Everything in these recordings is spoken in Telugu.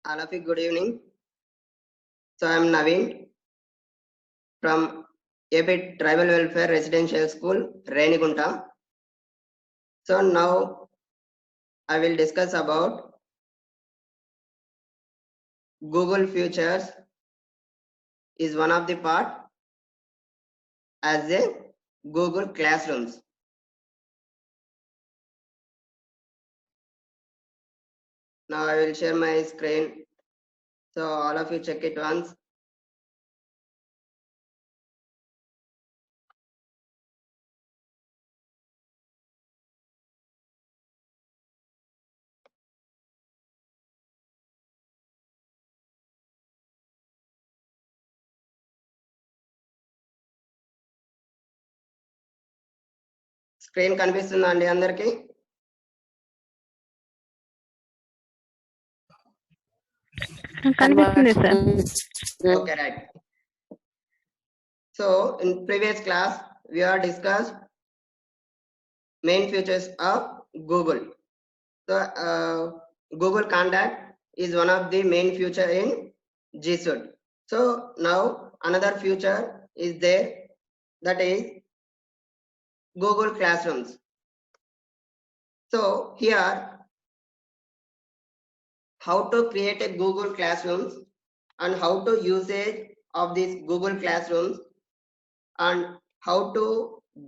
All of you, good evening. So I am Naveen from AB Tribal Welfare Residential School, Renigunta. So now I will discuss about Google Futures is one of the part as a Google Classrooms. Now I will share my screen. So all of you check it once. Screen కనిపిస్తుందా అండి అందరికి? కనిపిస్తుంది sir. Okay, right. So in previous class we are discussed main features of Google. So Google Contact is one of the main feature in G Suite. So now another feature is there, that is Google Classrooms. So here how to create a Google Classrooms and how to usage of these Google Classrooms and how to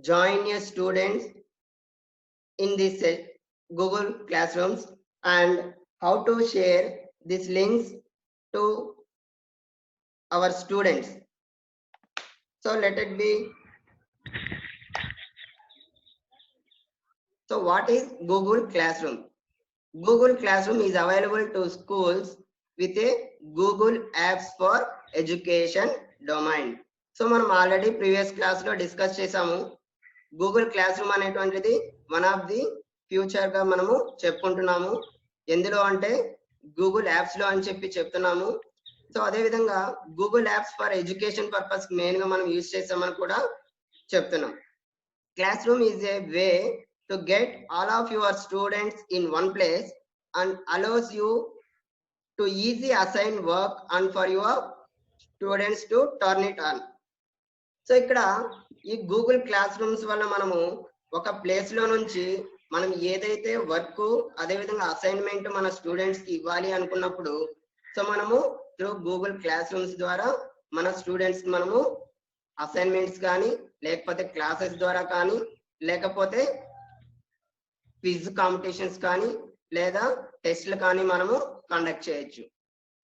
join your students in this Google Classrooms and how to share these links to our students. So let it be. So what is Google Classroom? Google Classroom is available to schools with a Google Apps for Education domain. So మనం ఆల్రెడీ ప్రీవియస్ క్లాస్ లో డిస్కస్ చేసాము. గూగుల్ క్లాస్ రూమ్ అనేటువంటిది వన్ ఆఫ్ ది ఫ్యూచర్ గా మనము చెప్పుకుంటున్నాము. ఎందులో అంటే గూగుల్ యాప్స్ లో అని చెప్పి చెప్తున్నాము. సో అదే విధంగా Google apps for education purpose main గా మనం యూజ్ చేసామని కూడా చెప్తున్నాం. Class room is a way to get all of your students in one place and allows you to easy assign work and for your students to turn it on. So ఇక్కడ ఈ గూగుల్ క్లాస్ రూమ్స్ వల్ల మనము ఒక ప్లేస్ లో నుంచి మనం ఏదైతే వర్క్ అదే విధంగా అసైన్మెంట్ మన స్టూడెంట్స్ కి ఇవ్వాలి అనుకున్నప్పుడు సో మనము త్రూ గూగుల్ క్లాస్ రూమ్స్ ద్వారా మన స్టూడెంట్స్ కి మనము అసైన్మెంట్స్ కానీ లేకపోతే క్లాసెస్ ద్వారా కానీ లేకపోతే క్విజ్ కాంపిటీషన్స్ కానీ లేదా టెస్ట్లు కానీ మనము కండక్ట్ చేయొచ్చు.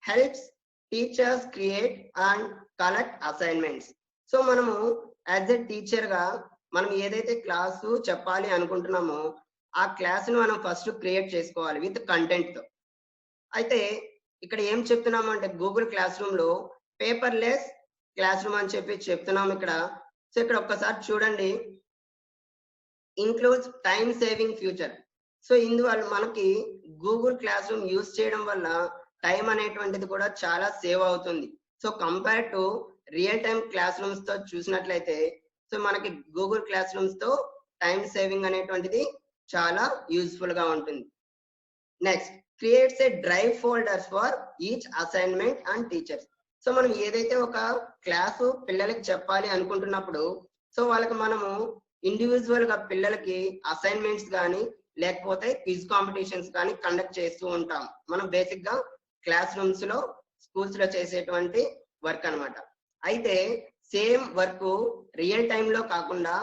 Helps teachers create and collect assignments. So మనము యాజ్ ఎ టీచర్ గా మనం ఏదైతే క్లాసు చెప్పాలి అనుకుంటున్నామో ఆ క్లాస్ ను మనం ఫస్ట్ క్రియేట్ చేసుకోవాలి విత్ కంటెంట్ తో. అయితే ఇక్కడ ఏం చెప్తున్నాము అంటే గూగుల్ క్లాస్ రూమ్ లో పేపర్లెస్ క్లాస్ రూమ్ అని చెప్పి చెప్తున్నాము ఇక్కడ. సో ఇక్కడ ఒక్కసారి చూడండి, includes time saving feature. So ఇందువల్ల మనకి గూగుల్ క్లాస్ రూమ్ యూజ్ చేయడం వల్ల టైం అనేటువంటిది కూడా చాలా సేవ్ అవుతుంది. So compare to real time class rooms తో చూసినట్లయితే సో మనకి గూగుల్ క్లాస్ రూమ్స్ తో టైం సేవింగ్ అనేటువంటిది చాలా యూజ్ఫుల్ గా ఉంటుంది. Next creates a drive folders for each assignment and teachers. So మనం ఏదైతే ఒక క్లాసు పిల్లలకి చెప్పాలి అనుకుంటున్నప్పుడు సో వాళ్ళకి మనము ఇండివిజువల్ గా పిల్లలకి అసైన్మెంట్స్ కానీ లేకపోతే క్విజ్ కాంపిటీషన్స్ కానీ కండక్ట్ చేస్తూ ఉంటాం. మనం బేసిక్ గా క్లాస్ రూమ్స్ లో స్కూల్స్ లో చేసేటువంటి వర్క్ అన్నమాట. అయితే సేమ్ వర్క్ రియల్ టైమ్ లో కాకుండా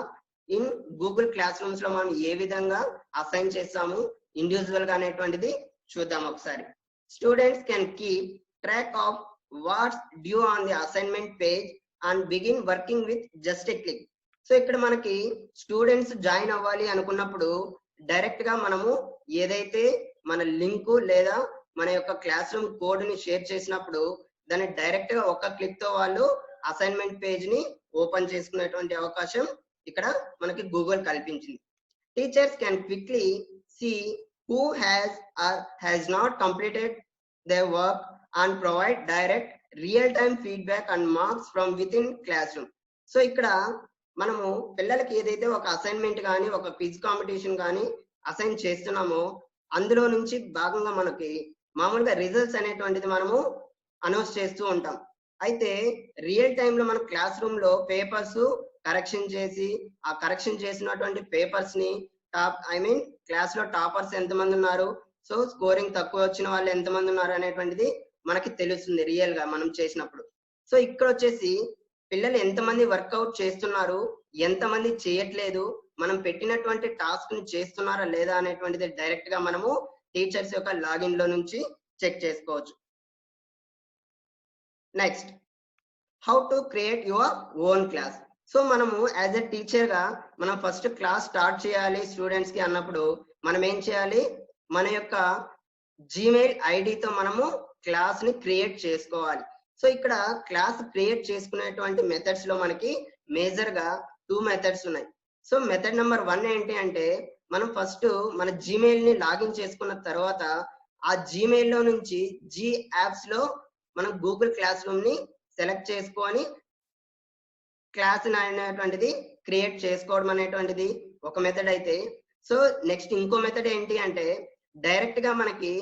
ఇన్ గూగుల్ క్లాస్ రూమ్స్ లో మనం ఏ విధంగా అసైన్ చేస్తాము ఇండివిజువల్ గా అనేటువంటిది చూద్దాం ఒకసారి. Students can keep track of what's due on the assignment page and begin working with just a click. So ఇక్కడ మనకి స్టూడెంట్స్ జాయిన్ అవ్వాలి అనుకున్నప్పుడు డైరెక్ట్ గా మనము ఏదైతే మన లింకు లేదా మన యొక్క క్లాస్ రూమ్ కోడ్ ని షేర్ చేసినప్పుడు దాన్ని డైరెక్ట్ గా ఒక క్లిక్ తో వాళ్ళు అసైన్మెంట్ పేజ్ ని ఓపెన్ చేసుకునేటువంటి అవకాశం ఇక్కడ మనకి గూగుల్ కల్పించింది. Teachers can quickly see who has or has not completed their work and provide direct real time feedback and marks from within classroom. So ఇక్కడ మనము పిల్లలకి ఏదైతే ఒక అసైన్మెంట్ కానీ ఒక క్విజ్ కాంపిటీషన్ కానీ అసైన్ చేస్తున్నామో అందులో నుంచి భాగంగా మనకి మామూలుగా రిజల్ట్స్ అనేటువంటిది మనము అనౌన్స్ చేస్తూ ఉంటాం. అయితే రియల్ టైమ్ లో మన క్లాస్ రూమ్ లో పేపర్స్ కరెక్షన్ చేసి ఆ కరెక్షన్ చేసినటువంటి పేపర్స్ ని క్లాస్ లో టాపర్స్ ఎంతమంది ఉన్నారు, సో స్కోరింగ్ తక్కువ వచ్చిన వాళ్ళు ఎంతమంది ఉన్నారు అనేటువంటిది మనకి తెలుస్తుంది రియల్ గా మనం చేసినప్పుడు. సో ఇక్కడ వచ్చేసి పిల్లలు ఎంతమంది వర్కౌట్ చేస్తున్నారు, ఎంతమంది చేయట్లేదు, మనం పెట్టినటువంటి టాస్క్ ని చేస్తున్నారా లేదా అనేటువంటిది డైరెక్ట్ గా మనము టీచర్స్ యొక్క లాగిన్ లో నుంచి చెక్ చేసుకోవచ్చు. Next, how to create your own class. So మనము యాజ్ ఎ టీచర్ గా మనం ఫస్ట్ క్లాస్ స్టార్ట్ చేయాలి స్టూడెంట్స్ కి అన్నప్పుడు మనం ఏం చేయాలి, మన యొక్క జీమెయిల్ ఐడితో మనము క్లాస్ ని క్రియేట్ చేసుకోవాలి. సో ఇక్కడ క్లాస్ క్రియేట్ చేసుకునేటువంటి మెథడ్స్ లో మనకి మేజర్ గా 2 మెథడ్స్ ఉన్నాయి. సో మెథడ్ నెంబర్ 1 ఏంటి అంటే, మనం ఫస్ట్ మన జీమెయిల్ ని లాగిన్ చేసుకున్న తర్వాత ఆ జీమెయిల్ లో నుంచి జీ యాప్స్ లో మనం గూగుల్ క్లాస్ రూమ్ ని సెలెక్ట్ చేసుకొని క్లాస్ అనేటువంటిది క్రియేట్ చేసుకోవడం అనేటువంటిది ఒక మెథడ్ అయితే, సో నెక్స్ట్ ఇంకో మెథడ్ ఏంటి అంటే, డైరెక్ట్ గా మనకి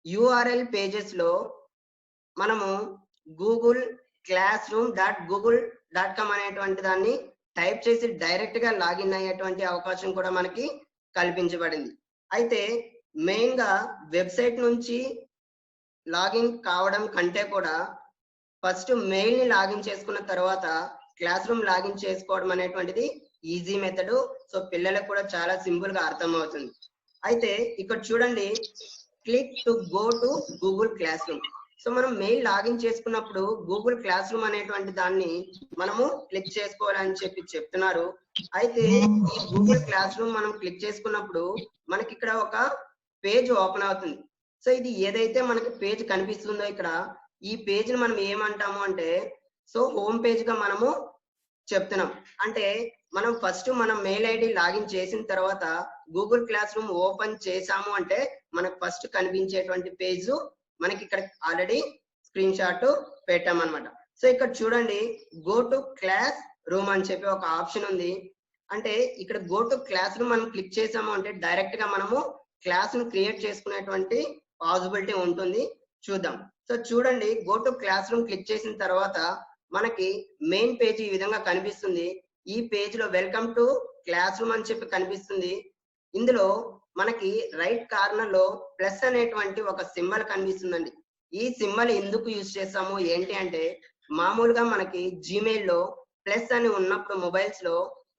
యూఆర్ఎల్ పేజెస్ లో మనము గూగుల్ క్లాస్ రూమ్ .google.com అనేటువంటి దాన్ని టైప్ చేసి డైరెక్ట్ గా లాగిన్ అయ్యేటువంటి అవకాశం కూడా మనకి కల్పించబడింది. అయితే మెయిన్ గా వెబ్సైట్ నుంచి లాగిన్ కావడం కంటే కూడా ఫస్ట్ మెయిల్ ని లాగిన్ చేసుకున్న తర్వాత క్లాస్ రూమ్ లాగిన్ చేసుకోవడం అనేటువంటిది ఈజీ మెథడ్. సో పిల్లలకు కూడా చాలా సింపుల్ గా అర్థం అవుతుంది. అయితే ఇక్కడ చూడండి, click to go to Google class room. So మనం మెయిల్ లాగిన్ చేసుకున్నప్పుడు గూగుల్ క్లాస్ రూమ్ అనేటువంటి దాన్ని మనము క్లిక్ చేసుకోవాలని చెప్తున్నారు. అయితే ఈ గూగుల్ క్లాస్ రూమ్ మనం క్లిక్ చేసుకున్నప్పుడు మనకి ఇక్కడ ఒక పేజ్ ఓపెన్ అవుతుంది. సో ఇది ఏదైతే మనకి పేజ్ కనిపిస్తుందో ఇక్కడ, ఈ పేజ్ ని మనం ఏమంటాము అంటే, సో హోమ్ పేజ్ గా మనము చెప్తున్నాం. అంటే మనం ఫస్ట్ మనం మెయిల్ ఐడి లాగిన్ చేసిన తర్వాత గూగుల్ క్లాస్ రూమ్ ఓపెన్ చేసాము అంటే మనకు ఫస్ట్ కనిపించేటువంటి పేజ్ మనకి ఇక్కడ ఆల్రెడీ స్క్రీన్ షాట్ పెట్టామన్నమాట. సో ఇక్కడ చూడండి, గో టు క్లాస్ రూమ్ అని చెప్పి ఒక ఆప్షన్ ఉంది. అంటే ఇక్కడ గో టు క్లాస్ రూమ్ మనం క్లిక్ చేసాము అంటే డైరెక్ట్ గా మనము క్లాస్ ను క్రియేట్ చేసుకునేటువంటి పాసిబిలిటీ ఉంటుంది. చూద్దాం. సో చూడండి, go to class room click చేసిన తర్వాత మనకి మెయిన్ పేజ్ ఈ విధంగా కనిపిస్తుంది. ఈ పేజ్ లో వెల్కమ్ టు క్లాస్ రూమ్ అని చెప్పి కనిపిస్తుంది. ఇందులో మనకి రైట్ కార్నర్ లో ప్లస్ అనేటువంటి ఒక సింబల్ కనిపిస్తుందండి. ఈ సింబల్ ఎందుకు యూజ్ చేస్తాము ఏంటి అంటే, మామూలుగా మనకి జీమెయిల్ లో ప్లస్ అని ఉన్నప్పుడు మొబైల్స్ లో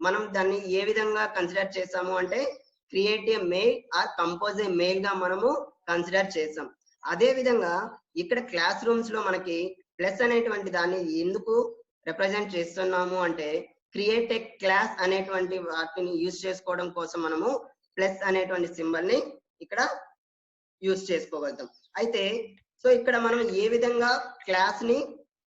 మనం దాన్ని ఏ విధంగా కన్సిడర్ చేస్తాము అంటే, create a mail or compose a mail గా మనము కన్సిడర్ చేస్తాం. అదే విధంగా ఇక్కడ క్లాస్ రూమ్స్ లో మనకి ప్లస్ అనేటువంటి దాన్ని ఎందుకు రిప్రజెంట్ చేస్తున్నాము అంటే, క్రియేట్ ఏ క్లాస్ అనేటువంటి వాటిని యూజ్ చేసుకోవడం కోసం మనము ప్లస్ అనేటువంటి సింబల్ ని ఇక్కడ యూజ్ చేసుకోగలుగుతాం. అయితే సో ఇక్కడ మనం ఏ విధంగా క్లాస్ ని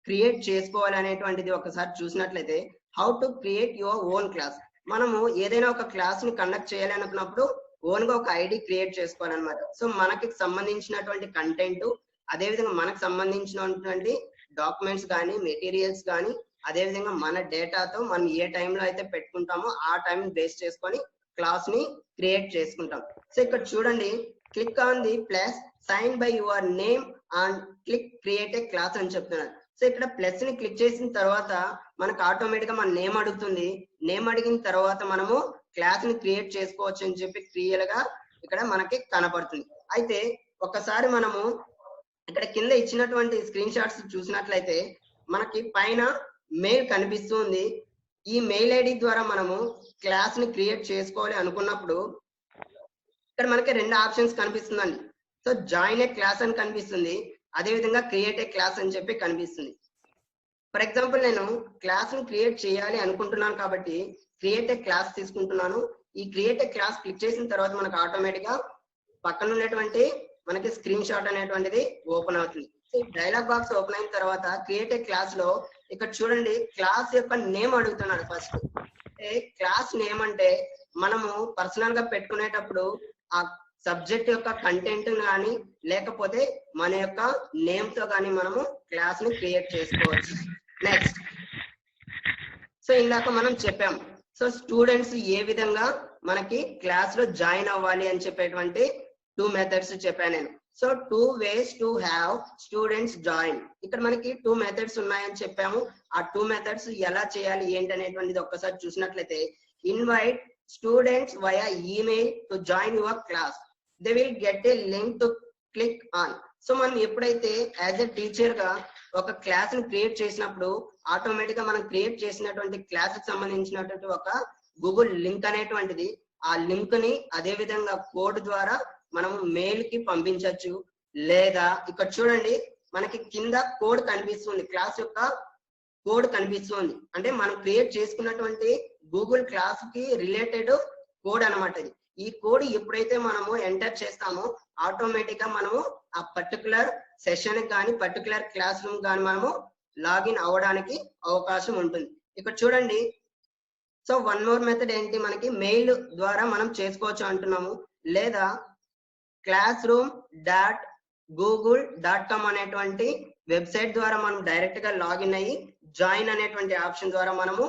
క్రియేట్ చేసుకోవాలి అనేటువంటిది ఒకసారి చూసినట్లయితే, how to create your own class. మనము ఏదైనా ఒక క్లాస్ ని కండక్ట్ చేయాలి అనుకున్నప్పుడు ఓన్ గా ఒక ఐడి క్రియేట్ చేసుకోవాలన్నమాట. సో మనకి సంబంధించినటువంటి కంటెంట్, అదే విధంగా మనకు సంబంధించినటువంటి డాక్యుమెంట్స్ కానీ మెటీరియల్స్ కానీ, అదే విధంగా మన డేటాతో మనం ఏ టైంలో అయితే పెట్టుకుంటామో ఆ టైం బేస్ చేసుకొని క్లాస్ ని క్రియేట్ చేసుకుంటాం. సో ఇక్కడ చూడండి, click on the plus sign by your name and click create a class అని చెప్తున్నారు. సో ఇక్కడ ప్లస్ ని క్లిక్ చేసిన తర్వాత మనకు ఆటోమేటిక్ గా మన నేమ్ అడుగుతుంది. నేమ్ అడిగిన తర్వాత మనము క్లాస్ ని క్రియేట్ చేసుకోవచ్చు అని చెప్పి క్లియర్ గా ఇక్కడ మనకి కనపడుతుంది. అయితే ఒకసారి మనము ఇక్కడ కింద ఇచ్చినటువంటి స్క్రీన్ షాట్స్ చూసినట్లయితే మనకి పైన మెయిల్ కనిపిస్తుంది. ఈ మెయిల్ ఐడి ద్వారా మనము క్లాస్ ని క్రియేట్ చేసుకోవాలి అనుకున్నప్పుడు ఇక్కడ మనకి 2 ఆప్షన్స్ కనిపిస్తుందండి. సో జాయిన్ ఏ క్లాస్ అని కనిపిస్తుంది, అదే విధంగా క్రియేట్ ఏ క్లాస్ అని చెప్పి కనిపిస్తుంది. ఫర్ ఎగ్జాంపుల్ నేను క్లాస్ ని క్రియేట్ చేయాలి అనుకుంటున్నాను కాబట్టి క్రియేట్ ఏ క్లాస్ తీసుకుంటున్నాను. ఈ క్రియేట్ ఏ క్లాస్ క్లిక్ చేసిన తర్వాత మనకు ఆటోమేటిక్ గా పక్కన ఉన్నటువంటి మనకి స్క్రీన్ షాట్ అనేటువంటిది ఓపెన్ అవుతుంది. సో డైలాగ్ బాక్స్ ఓపెన్ అయిన తర్వాత క్రియేట్ ఏ క్లాస్ లో ఇక్కడ చూడండి, క్లాస్ యొక్క నేమ్ అడుగుతున్నాడు ఫస్ట్. క్లాస్ నేమ్ అంటే మనము పర్సనల్ గా పెట్టుకునేటప్పుడు ఆ సబ్జెక్ట్ యొక్క కంటెంట్ కానీ లేకపోతే మన యొక్క నేమ్ తో కానీ మనము క్లాస్ ని క్రియేట్ చేసుకోవచ్చు. నెక్స్ట్, సో ఇందాక మనం చెప్పాం, సో స్టూడెంట్స్ ఏ విధంగా మనకి క్లాస్ లో జాయిన్ అవ్వాలి అని చెప్పేటువంటి టూ మెథడ్స్ చెప్పాను నేను. So 2 ways to have students join. ఇక్కడ మనకి 2 మెథడ్స్ ఉన్నాయని చెప్పాము. ఆ 2 మెథడ్స్ ఎలా చేయాలి ఏంటి అనేటువంటిది ఒక్కసారి చూసినట్లయితే, invite students via email to join your class. They will get a link to click on. So మనం ఎప్పుడైతే యాజ్ ఎ టీచర్ గా ఒక క్లాస్ ని క్రియేట్ చేసినప్పుడు ఆటోమేటిక్ గా మనం క్రియేట్ చేసినటువంటి క్లాస్ కి సంబంధించినటువంటి ఒక గూగుల్ లింక్ అనేటువంటిది, ఆ లింక్ ని అదే విధంగా కోడ్ ద్వారా మనం మెయిల్ కి పంపించవచ్చు. లేదా ఇక్కడ చూడండి మనకి కింద కోడ్ కనిపిస్తుంది, క్లాస్ యొక్క కోడ్ కనిపిస్తుంది. అంటే మనం క్రియేట్ చేసుకున్నటువంటి గూగుల్ క్లాస్ కి రిలేటెడ్ కోడ్ అనమాట ఇది. ఈ కోడ్ ఎప్పుడైతే మనము ఎంటర్ చేస్తామో ఆటోమేటిక్ గా మనము ఆ పర్టికులర్ సెషన్ కానీ పర్టికులర్ క్లాస్ రూమ్ కానీ మనము లాగిన్ అవ్వడానికి అవకాశం ఉంటుంది. ఇక్కడ చూడండి. సో వన్ మోర్ మెథడ్ ఏంటి, మనకి మెయిల్ ద్వారా మనం చేసుకోవచ్చు అంటున్నాము. లేదా classroom.google.com అనేటువంటి వెబ్సైట్ ద్వారా మనం డైరెక్ట్ గా లాగిన్ అయ్యి జాయిన్ అనేటువంటి ఆప్షన్ ద్వారా మనము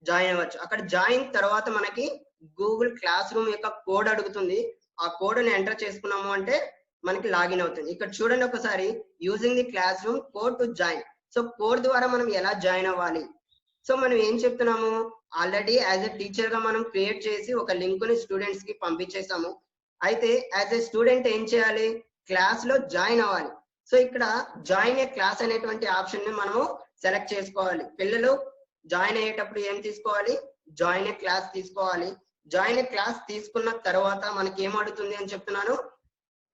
జాయిన్ అవ్వచ్చు. అక్కడ జాయిన్ తర్వాత మనకి గూగుల్ క్లాస్ రూమ్ యొక్క కోడ్ అడుగుతుంది. ఆ కోడ్ ని ఎంటర్ చేసుకున్నాము అంటే మనకి లాగిన్ అవుతుంది. ఇక్కడ చూడండి ఒకసారి, using the class room code to join. So code ద్వారా మనం ఎలా జాయిన్ అవ్వాలి? సో మనం ఏం చెప్తున్నాము, ఆల్రెడీ యాజ్ ఎ టీచర్ గా మనం క్రియేట్ చేసి ఒక లింక్ ని స్టూడెంట్స్ కి పంపించేసాము. అయితే యాజ్ ఎ స్టూడెంట్ ఏం చేయాలి, క్లాస్ లో జాయిన్ అవ్వాలి. సో ఇక్కడ జాయిన్ ఏ క్లాస్ అనేటువంటి ఆప్షన్ ని మనము సెలెక్ట్ చేసుకోవాలి. పిల్లలు జాయిన్ అయ్యేటప్పుడు ఏం తీసుకోవాలి, జాయిన్ ఏ క్లాస్ తీసుకోవాలి. జాయిన్ ఏ క్లాస్ తీసుకున్న తర్వాత మనకి ఏం అడుగుతుంది అని చెప్తున్నాను,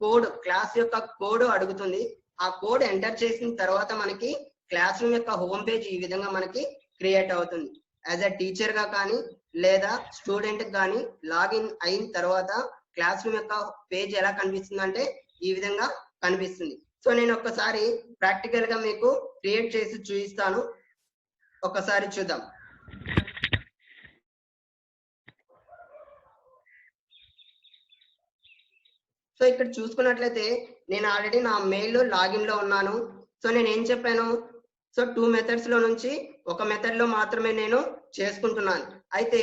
కోడ్, క్లాస్ యొక్క కోడ్ అడుగుతుంది. ఆ కోడ్ ఎంటర్ చేసిన తర్వాత మనకి క్లాస్ రూమ్ యొక్క హోమ్ పేజ్ ఈ విధంగా మనకి క్రియేట్ అవుతుంది. యాజ్ ఎ టీచర్ గా కానీ లేదా స్టూడెంట్ కానీ లాగిన్ అయిన తర్వాత క్లాస్ రూమ్ యొక్క పేజ్ ఎలా కనిపిస్తుంది అంటే ఈ విధంగా కనిపిస్తుంది. సో నేను ఒక్కసారి ప్రాక్టికల్ గా మీకు క్రియేట్ చేసి చూపిస్తాను, ఒకసారి చూద్దాం. సో ఇక్కడ చూసుకున్నట్లయితే నేను ఆల్రెడీ నా మెయిల్ లాగిన్ లో ఉన్నాను. సో నేను ఏం చెప్పాను, సో 2 మెథడ్స్ లో నుంచి ఒక మెథడ్ లో మాత్రమే నేను చేసుకుంటున్నాను. అయితే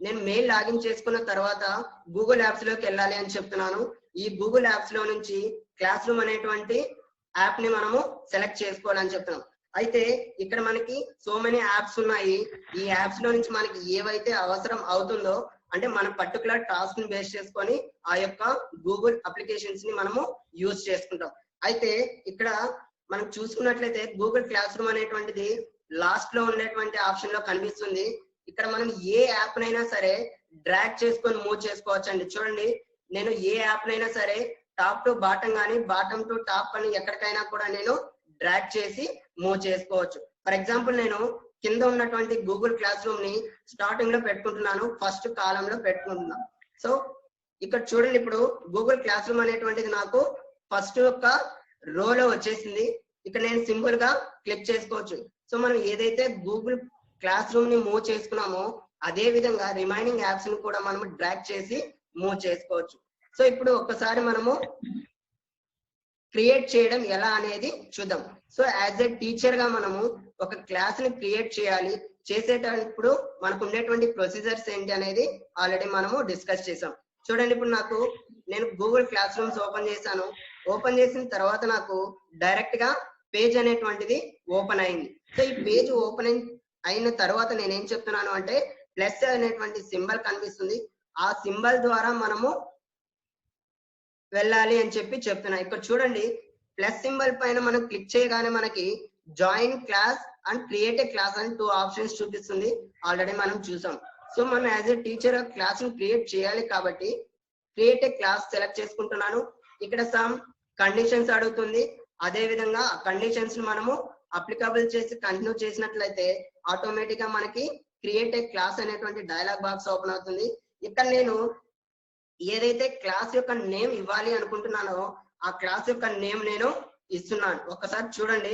నేను మెయిల్ లాగిన్ చేసుకున్న తర్వాత గూగుల్ యాప్స్ లోకి వెళ్ళాలి అని చెప్తున్నాను. ఈ గూగుల్ యాప్స్ లో నుంచి క్లాస్ రూమ్ అనేటువంటి యాప్ ని మనము సెలెక్ట్ చేసుకోవాలని చెప్తున్నాం. అయితే ఇక్కడ మనకి సో మెనీ యాప్స్ ఉన్నాయి. ఈ యాప్స్ లో నుంచి మనకి ఏవైతే అవసరం అవుతుందో, అంటే మన పర్టికులర్ టాస్క్ ని బేస్ చేసుకొని ఆ యొక్క గూగుల్ అప్లికేషన్స్ ని మనము యూజ్ చేసుకుంటాం. అయితే ఇక్కడ మనం చూసుకున్నట్లయితే గూగుల్ క్లాస్ రూమ్ అనేటువంటిది లాస్ట్ లో ఉండేటువంటి ఆప్షన్ లో కనిపిస్తుంది. ఇక్కడ మనం ఏ యాప్ నైనా సరే డ్రాగ్ చేసుకొని మూవ్ చేసుకోవచ్చు అండి. చూడండి, నేను ఏ యాప్ నైనా సరే టాప్ టు బాటం కానీ బాటం టు టాప్ అని ఎక్కడికైనా కూడా నేను డ్రాగ్ చేసి మూవ్ చేసుకోవచ్చు. ఫర్ ఎగ్జాంపుల్ నేను కింద ఉన్నటువంటి గూగుల్ క్లాస్ రూమ్ ని స్టార్టింగ్ లో పెట్టుకుంటున్నాను, ఫస్ట్ కాలం లో పెట్టుకుంటున్నాను. సో ఇక్కడ చూడండి, ఇప్పుడు గూగుల్ క్లాస్ రూమ్ అనేటువంటిది నాకు ఫస్ట్ యొక్క రోలో వచ్చేసింది. ఇక్కడ నేను సింపుల్ గా క్లిక్ చేసుకోవచ్చు. సో మనం ఏదైతే గూగుల్ క్లాస్ రూమ్ ని మూవ్ చేసుకున్నామో అదే విధంగా రిమైనింగ్ యాప్స్ ని కూడా మనం డ్రాగ్ చేసి మూవ్ చేసుకోవచ్చు. సో ఇప్పుడు ఒక్కసారి మనము క్రియేట్ చేయడం ఎలా అనేది చూద్దాం. సో యాజ్ ఎ టీచర్ గా మనము ఒక క్లాస్ ని క్రియేట్ చేయాలి. చేసేటప్పుడు మనకు ఉండేటువంటి ప్రొసీజర్స్ ఏంటి అనేది ఆల్రెడీ మనము డిస్కస్ చేసాం. చూడండి, ఇప్పుడు నాకు నేను గూగుల్ క్లాస్ రూమ్స్ ఓపెన్ చేశాను. ఓపెన్ చేసిన తర్వాత నాకు డైరెక్ట్ గా పేజ్ అనేటువంటిది ఓపెన్ అయింది. సో ఈ పేజ్ ఓపెన్ అయిన తర్వాత నేను ఏం చెప్తున్నాను అంటే ప్లస్ అనేటువంటి సింబల్ కనిపిస్తుంది. ఆ సింబల్ ద్వారా మనము వెళ్ళాలి అని చెప్పి చెప్తున్నా. ఇక్కడ చూడండి, ప్లస్ సింబల్ పైన మనం క్లిక్ చేయగానే మనకి join class and create a class అని 2 ఆప్షన్స్ చూపిస్తుంది. ఆల్రెడీ మనం చూసాం. సో మనం యాజ్ ఎ టీచర్ క్లాస్ ని క్రియేట్ చేయాలి కాబట్టి క్రియేట్ ఏ క్లాస్ సెలెక్ట్ చేసుకుంటున్నాను. ఇక్కడ సమ్ కండిషన్స్ అడుగుతుంది. అదే విధంగా ఆ కండిషన్స్ ని మనము అప్లికబుల్ చేసి కంటిన్యూ చేసినట్లయితే ఆటోమేటిక్ గా మనకి క్రియేట్ ఏ క్లాస్ అనేటువంటి డైలాగ్ బాక్స్ ఓపెన్ అవుతుంది. ఇక్కడ నేను ఏదైతే క్లాస్ యొక్క నేమ్ ఇవ్వాలి అనుకుంటున్నానో ఆ క్లాస్ యొక్క నేమ్ నేను ఇస్తున్నాను. ఒక్కసారి చూడండి,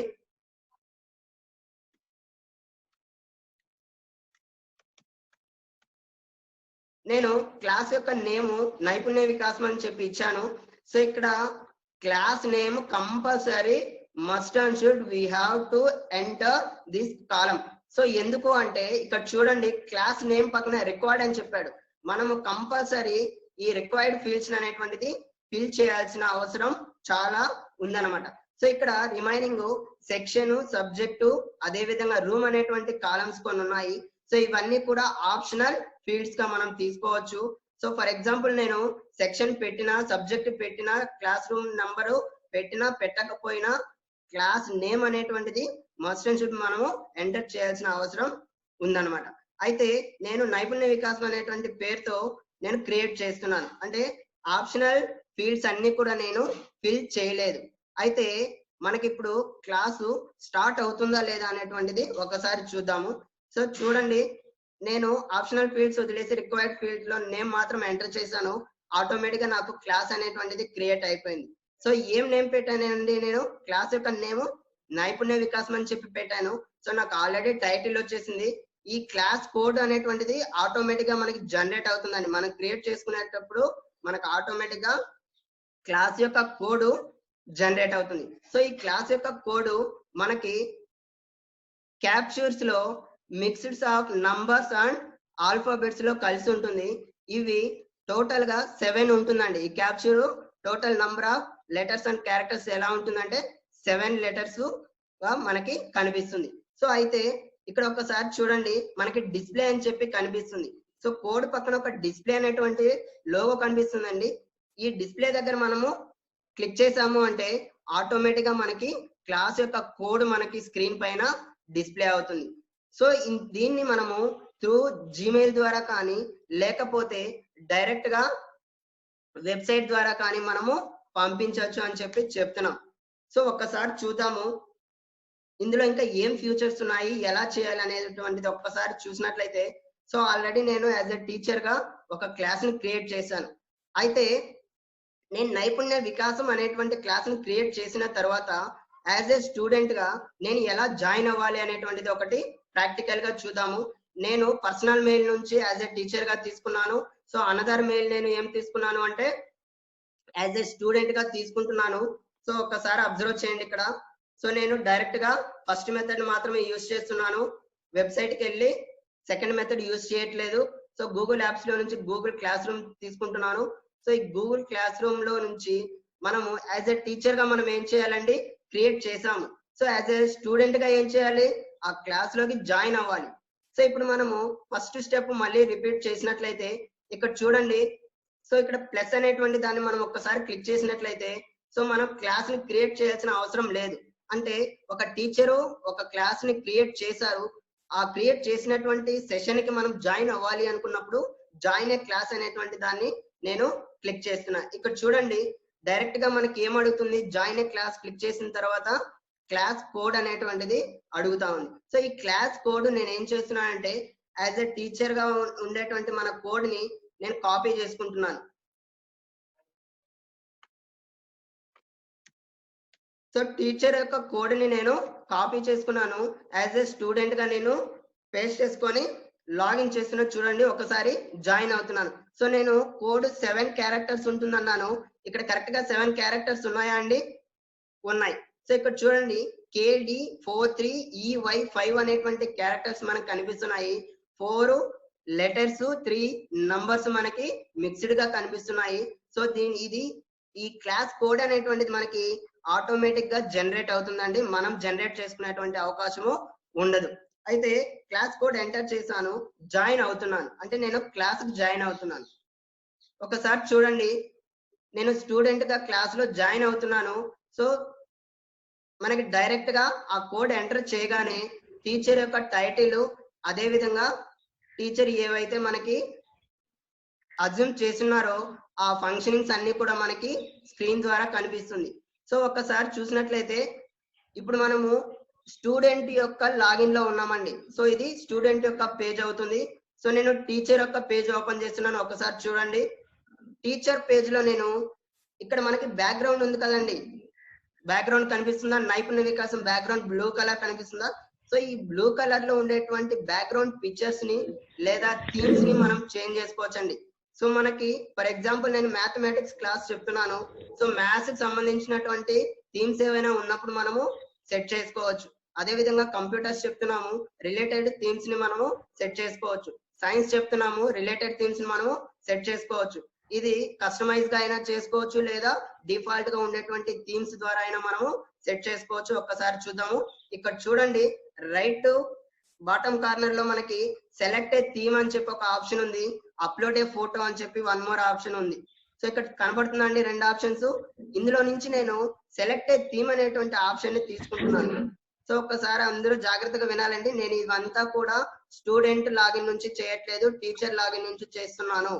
నేను క్లాస్ యొక్క నేమ్ నైపుణ్య వికాసం అని చెప్పి ఇచ్చాను. సో ఇక్కడ class name compulsory must and should we have to enter this column. So ఎందుకు అంటే ఇక్కడ చూడండి, క్లాస్ నేమ్ పక్కన రిక్వైర్డ్ అని చెప్పాడు. మనము కంపల్సరీ ఈ రిక్వైర్డ్ ఫీల్డ్స్ అనేటువంటిది ఫిల్ చేయాల్సిన అవసరం చాలా ఉందన్నమాట. సో ఇక్కడ రిమైనింగ్ సెక్షన్, సబ్జెక్టు, అదే విధంగా రూమ్ అనేటువంటి కాలమ్స్ కొన్ని ఉన్నాయి. సో ఇవన్నీ కూడా ఆప్షనల్ ఫీల్డ్స్ గా మనం తీసుకోవచ్చు. సో ఫర్ ఎగ్జాంపుల్ నేను సెక్షన్ పెట్టినా, సబ్జెక్ట్ పెట్టినా, క్లాస్ రూమ్ నంబరు పెట్టినా పెట్టకపోయినా క్లాస్ నేమ్ అనేటువంటిది మస్ట్ అండ్ షుడ్ మనము ఎంటర్ చేయాల్సిన అవసరం ఉందన్నమాట. అయితే నేను నైపుణ్య వికాసం అనేటువంటి పేరుతో నేను క్రియేట్ చేస్తున్నాను. అంటే ఆప్షనల్ ఫీల్డ్స్ అన్ని కూడా నేను ఫిల్ చేయలేదు. అయితే మనకి ఇప్పుడు క్లాసు స్టార్ట్ అవుతుందా లేదా అనేటువంటిది ఒకసారి చూద్దాము. సో చూడండి, నేను ఆప్షనల్ ఫీల్డ్స్ వదిలేసి రిక్వైర్డ్ ఫీల్డ్ లో నేమ్ మాత్రం ఎంటర్ చేశాను. ఆటోమేటిక్ గా నాకు క్లాస్ అనేటువంటిది క్రియేట్ అయిపోయింది. సో ఏం నేమ్ పెట్టానండి, నేను క్లాస్ యొక్క నేమ్ నైపుణ్య వికాసం అని చెప్పి పెట్టాను. సో నాకు ఆల్రెడీ టైటిల్ వచ్చేసింది. ఈ క్లాస్ కోడ్ అనేటువంటిది ఆటోమేటిక్ గా మనకి జనరేట్ అవుతుందండి. మనం క్రియేట్ చేసుకునేటప్పుడు మనకు ఆటోమేటిక్ గా క్లాస్ యొక్క కోడ్ జనరేట్ అవుతుంది. సో ఈ క్లాస్ యొక్క కోడ్ మనకి క్యాప్చర్స్ లో mixed of numbers and alphabets లో కలిసి ఉంటుంది. ఇవి టోటల్ గా 7 ఉంటుందండి. ఈ capture total number of letters and characters ఎలా ఉంటుందంటే 7 లెటర్స్ గా మనకి కనిపిస్తుంది. సో అయితే ఇక్కడ ఒకసారి చూడండి, మనకి డిస్ప్లే అని చెప్పి కనిపిస్తుంది. సో కోడ్ పక్కన ఒక డిస్ప్లే అనేటువంటి లోగో కనిపిస్తుందండి. ఈ డిస్ప్లే దగ్గర మనము క్లిక్ చేసాము అంటే ఆటోమేటిక్ గా మనకి క్లాస్ యొక్క కోడ్ మనకి స్క్రీన్ పైన డిస్ప్లే అవుతుంది. సో దీన్ని మనము త్రూ జీమెయిల్ ద్వారా కానీ లేకపోతే డైరెక్ట్ గా వెబ్సైట్ ద్వారా కానీ మనము పంపించవచ్చు అని చెప్పి చెప్తున్నాం. సో ఒక్కసారి చూద్దాము ఇందులో ఇంకా ఏం ఫ్యూచర్స్ ఉన్నాయి, ఎలా చేయాలి అనేటువంటిది ఒక్కసారి చూసినట్లయితే. సో ఆల్రెడీ నేను యాజ్ ఎ టీచర్ గా ఒక క్లాస్ ని క్రియేట్ చేశాను. అయితే నేను నైపుణ్య వికాసం అనేటువంటి క్లాస్ ని క్రియేట్ చేసిన తర్వాత యాజ్ ఏ స్టూడెంట్ గా నేను ఎలా జాయిన్ అవ్వాలి అనేటువంటిది ఒకటి ప్రాక్టికల్ గా చూద్దాము. నేను పర్సనల్ మెయిల్ నుంచి యాజ్ ఏ టీచర్ గా తీసుకున్నాను. సో అనదర్ మెయిల్ నేను ఏం తీసుకున్నాను అంటే యాజ్ ఏ స్టూడెంట్ గా తీసుకుంటున్నాను. సో ఒక్కసారి అబ్జర్వ్ చేయండి ఇక్కడ. సో నేను డైరెక్ట్ గా ఫస్ట్ మెథడ్ మాత్రమే యూజ్ చేస్తున్నాను. వెబ్సైట్ కి వెళ్ళి సెకండ్ మెథడ్ యూజ్ చేయట్లేదు. సో గూగుల్ యాప్స్ లో నుంచి గూగుల్ క్లాస్ రూమ్ తీసుకుంటున్నాను. సో ఈ గూగుల్ క్లాస్ రూమ్ లో నుంచి మనము యాజ్ ఎ టీచర్ గా మనం ఏం చేయాలండి, క్రియేట్ చేసాము. సో యాజ్ ఎ స్టూడెంట్ గా ఏం చేయాలి, ఆ క్లాస్ లోకి జాయిన్ అవ్వాలి. సో ఇప్పుడు మనము ఫస్ట్ స్టెప్ మళ్ళీ రిపీట్ చేసినట్లయితే ఇక్కడ చూడండి. సో ఇక్కడ ప్లస్ అనేటువంటి దాన్ని మనం ఒక్కసారి క్లిక్ చేసినట్లయితే సో మనం క్లాస్ ని క్రియేట్ చేయాల్సిన అవసరం లేదు. అంటే ఒక టీచరు ఒక క్లాస్ ని క్రియేట్ చేశారు. ఆ క్రియేట్ చేసినటువంటి సెషన్ కి మనం జాయిన్ అవ్వాలి అనుకున్నప్పుడు జాయిన్ ఏ క్లాస్ అనేటువంటి దాన్ని నేను క్లిక్ చేస్తున్నా. ఇక్కడ చూడండి, డైరెక్ట్ గా మనకి ఏం అడుగుతుంది, జాయిన్ ఏ క్లాస్ క్లిక్ చేసిన తర్వాత క్లాస్ కోడ్ అనేటువంటిది అడుగుతా ఉంది. సో ఈ క్లాస్ కోడ్ నేను ఏం చేస్తున్నానంటే యాజ్ ఎ టీచర్ గా ఉండేటువంటి మన కోడ్ ని నేను కాపీ చేసుకుంటున్నాను. సో టీచర్ యొక్క కోడ్ ని నేను కాపీ చేసుకున్నాను. యాజ్ ఏ స్టూడెంట్ గా నేను పేస్ట్ చేసుకొని లాగిన్ చేస్తున్నా. చూడండి, ఒకసారి జాయిన్ అవుతున్నాను. సో నేను కోడ్ 7 క్యారెక్టర్స్ ఉంటుందన్నాను. ఇక్కడ కరెక్ట్ గా 7 క్యారెక్టర్స్ ఉన్నాయా అండి? ఉన్నాయి. సో ఇక్కడ చూడండి, KD43EY5 అనేటువంటి క్యారెక్టర్స్ మనకు కనిపిస్తున్నాయి. 4 లెటర్స్, 3 నంబర్స్ మనకి మిక్స్డ్ గా కనిపిస్తున్నాయి. సో ఇది ఈ క్లాస్ కోడ్ అనేటువంటిది మనకి ఆటోమేటిక్ గా జనరేట్ అవుతుందండి. మనం జనరేట్ చేసుకునేటువంటి అవకాశము ఉండదు. అయితే క్లాస్ కోడ్ ఎంటర్ చేశాను, జాయిన్ అవుతున్నాను. అంటే నేను క్లాస్ కి జాయిన్ అవుతున్నాను. ఒకసారి చూడండి, నేను స్టూడెంట్ గా క్లాస్ లో జాయిన్ అవుతున్నాను. సో మనకి డైరెక్ట్ గా ఆ కోడ్ ఎంటర్ చేయగానే టీచర్ యొక్క టైటిల్, అదే విధంగా టీచర్ ఏవైతే మనకి అజ్యూమ్ చేస్తున్నారో ఆ ఫంక్షనింగ్స్ అన్ని కూడా మనకి స్క్రీన్ ద్వారా కనిపిస్తుంది. సో ఒక్కసారి చూసినట్లయితే ఇప్పుడు మనము స్టూడెంట్ యొక్క లాగిన్ లో ఉన్నామండి. సో ఇది స్టూడెంట్ యొక్క పేజ్ అవుతుంది. సో నేను టీచర్ యొక్క పేజ్ ఓపెన్ చేస్తున్నాను. ఒకసారి చూడండి, టీచర్ పేజ్ లో నేను ఇక్కడ మనకి బ్యాక్గ్రౌండ్ ఉంది కదండి, బ్యాక్గ్రౌండ్ కనిపిస్తుందా? నైపుణ్య వికాసం బ్యాక్గ్రౌండ్ బ్లూ కలర్ కనిపిస్తుందా? సో ఈ బ్లూ కలర్ లో ఉండేటువంటి బ్యాక్గ్రౌండ్ పిక్చర్స్ ని లేదా థీమ్స్ ని మనం చేంజ్ చేసుకోవచ్చండి. సో మనకి ఫర్ ఎగ్జాంపుల్ నేను మ్యాథమెటిక్స్ క్లాస్ చెప్తున్నాను. సో మ్యాథ్స్ కి సంబంధించినటువంటి థీమ్స్ ఏవైనా ఉన్నప్పుడు మనము సెట్ చేసుకోవచ్చు. అదే విధంగా కంప్యూటర్స్ చెప్తున్నాము, రిలేటెడ్ థీమ్స్ ని మనము సెట్ చేసుకోవచ్చు. సైన్స్ చెప్తున్నాము, రిలేటెడ్ థీమ్స్ ని మనము సెట్ చేసుకోవచ్చు. ఇది కస్టమైజ్ గా అయినా చేసుకోవచ్చు, లేదా డిఫాల్ట్ గా ఉండేటువంటి థీమ్స్ ద్వారా అయినా మనము సెట్ చేసుకోవచ్చు. ఒక్కసారి చూద్దాము. ఇక్కడ చూడండి, రైట్ బాటమ్ కార్నర్ లో మనకి సెలెక్ట్ ఏ థీమ్ అని చెప్పి ఒక ఆప్షన్ ఉంది, అప్లోడ్ ఏ ఫోటో అని చెప్పి వన్ మోర్ ఆప్షన్ ఉంది. సో ఇక్కడ కనబడుతుందండి రెండు ఆప్షన్స్. ఇందులో నుంచి నేను సెలెక్ట్ ఏ థీమ్ అనేటువంటి ఆప్షన్ ని తీసుకుంటున్నాను. సో ఒక్కసారి అందరూ జాగ్రత్తగా వినాలండి. నేను ఇవంతా కూడా స్టూడెంట్ లాగిన్ నుంచి చేయట్లేదు, టీచర్ లాగిన్ నుంచి చేస్తున్నాను.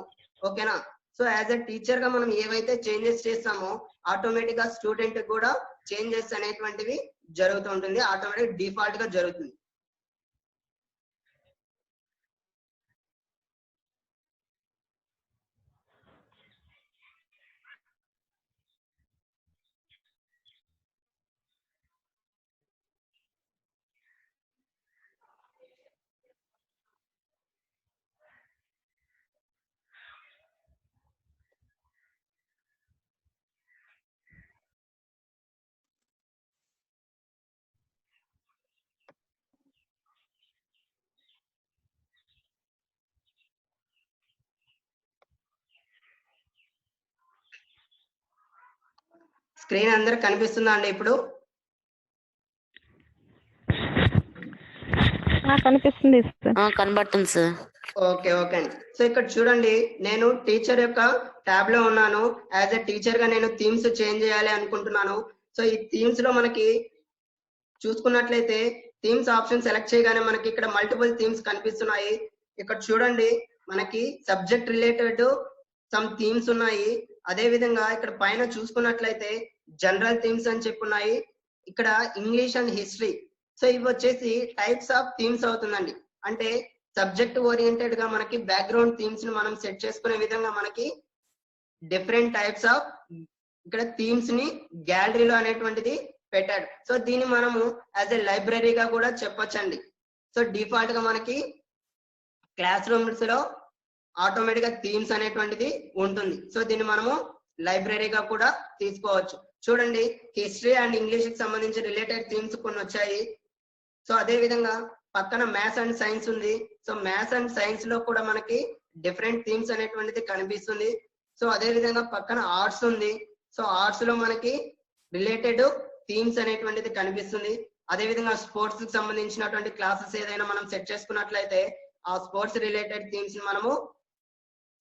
ఓకేనా? సో యాజ్ ఎ టీచర్ గా మనం ఏవైతే చేంజెస్ చేస్తామో ఆటోమేటిక్ గా స్టూడెంట్ కూడా చేంజెస్ అనేటువంటివి జరుగుతూ ఉంటుంది, ఆటోమేటిక్ డిఫాల్ట్ గా జరుగుతుంది. స్క్రీన్ అందరికి కనిపిస్తుందా అండి ఇప్పుడు? కనిపిస్తుంది కనబడుతుంది సార్. ఓకే ఓకే అండి. సో ఇక్కడ చూడండి, నేను టీచర్ యొక్క ట్యాబ్ లో ఉన్నాను. యాజ్ ఎ టీచర్ గా నేను థీమ్స్ చేంజ్ చేయాలి అనుకుంటున్నాను. సో ఈ థీమ్స్ లో మనకి చూసుకున్నట్లయితే థీమ్స్ ఆప్షన్ సెలెక్ట్ చేయగానే మనకి ఇక్కడ మల్టిపుల్ థీమ్స్ కనిపిస్తున్నాయి. ఇక్కడ చూడండి, మనకి సబ్జెక్ట్ రిలేటెడ్ సమ్ థీమ్స్ ఉన్నాయి. అదే విధంగా ఇక్కడ పైన చూసుకున్నట్లయితే జనరల్ థీమ్స్ అని చెప్పున్నాయి. ఇక్కడ ఇంగ్లీష్ అండ్ హిస్టరీ. సో ఇవి వచ్చేసి టైప్స్ ఆఫ్ థీమ్స్ అవుతుందండి. అంటే సబ్జెక్ట్ ఓరియంటెడ్ గా మనకి బ్యాక్గ్రౌండ్ థీమ్స్ ని మనం సెట్ చేసుకునే విధంగా మనకి డిఫరెంట్ టైప్స్ ఆఫ్ ఇక్కడ థీమ్స్ ని గ్యాలరీలో అనేటువంటిది పెట్టాడు. సో దీన్ని మనము యాజ్ ఎ లైబ్రరీగా కూడా చెప్పొచ్చండి. సో డిఫాల్ట్ గా మనకి క్లాస్ రూమ్స్ లో ఆటోమేటిక్ గా థీమ్స్ అనేటువంటిది ఉంటుంది. సో దీన్ని మనము లైబ్రరీగా కూడా తీసుకోవచ్చు. చూడండి, హిస్టరీ అండ్ ఇంగ్లీష్ కి సంబంధించి రిలేటెడ్ థీమ్స్ కొన్ని వచ్చాయి. సో అదే విధంగా పక్కన మ్యాథ్స్ అండ్ సైన్స్ ఉంది. సో మ్యాథ్స్ అండ్ సైన్స్ లో కూడా మనకి డిఫరెంట్ థీమ్స్ అనేటువంటిది కనిపిస్తుంది. సో అదే విధంగా పక్కన ఆర్ట్స్ ఉంది. సో ఆర్ట్స్ లో మనకి రిలేటెడ్ థీమ్స్ అనేటువంటిది కనిపిస్తుంది. అదే విధంగా స్పోర్ట్స్ కి సంబంధించినటువంటి క్లాసెస్ ఏదైనా మనం సెట్ చేసుకున్నట్లయితే ఆ స్పోర్ట్స్ రిలేటెడ్ థీమ్స్ ని మనము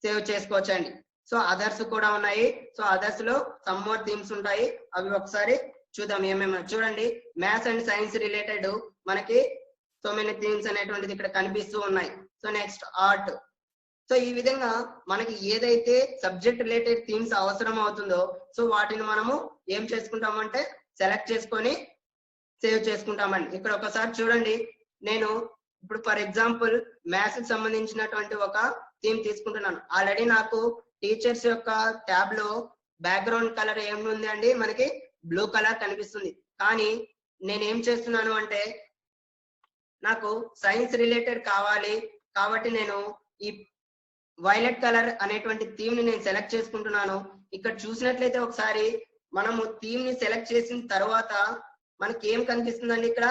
సేవ్ చేసుకోవచ్చండి. సో అదర్స్ కూడా ఉన్నాయి. సో అదర్స్ లో సమ్ మోర్ థీమ్స్ ఉంటాయి, అవి ఒకసారి చూద్దాం ఏమేమి. చూడండి, మ్యాథ్స్ అండ్ సైన్స్ రిలేటెడ్ మనకి సో మెనీ థీమ్స్ అనేటువంటిది ఇక్కడ కనిపిస్తూ ఉన్నాయి. So next art. సో ఈ విధంగా మనకి ఏదైతే సబ్జెక్ట్ రిలేటెడ్ థీమ్స్ అవసరం అవుతుందో సో వాటిని మనము ఏం చేసుకుంటామంటే సెలెక్ట్ చేసుకొని సేవ్ చేసుకుంటామండి. ఇక్కడ ఒకసారి చూడండి, నేను ఇప్పుడు ఫర్ ఎగ్జాంపుల్ మ్యాథ్స్ కి సంబంధించినటువంటి ఒక థీమ్ తీసుకుంటున్నాను. ఆల్రెడీ నాకు టీచర్స్ యొక్క ట్యాబ్ లో బ్యాక్గ్రౌండ్ కలర్ ఏముంది అండి, మనకి బ్లూ కలర్ కనిపిస్తుంది. కానీ నేను ఏం చేస్తున్నాను అంటే నాకు సైన్స్ రిలేటెడ్ కావాలి కాబట్టి నేను ఈ వైలెట్ కలర్ అనేటువంటి థీమ్ ని నేను సెలెక్ట్ చేసుకుంటున్నాను. ఇక్కడ చూసినట్లయితే ఒకసారి మనము థీమ్ ని సెలెక్ట్ చేసిన తర్వాత మనకి ఏం కనిపిస్తుందండి, ఇక్కడ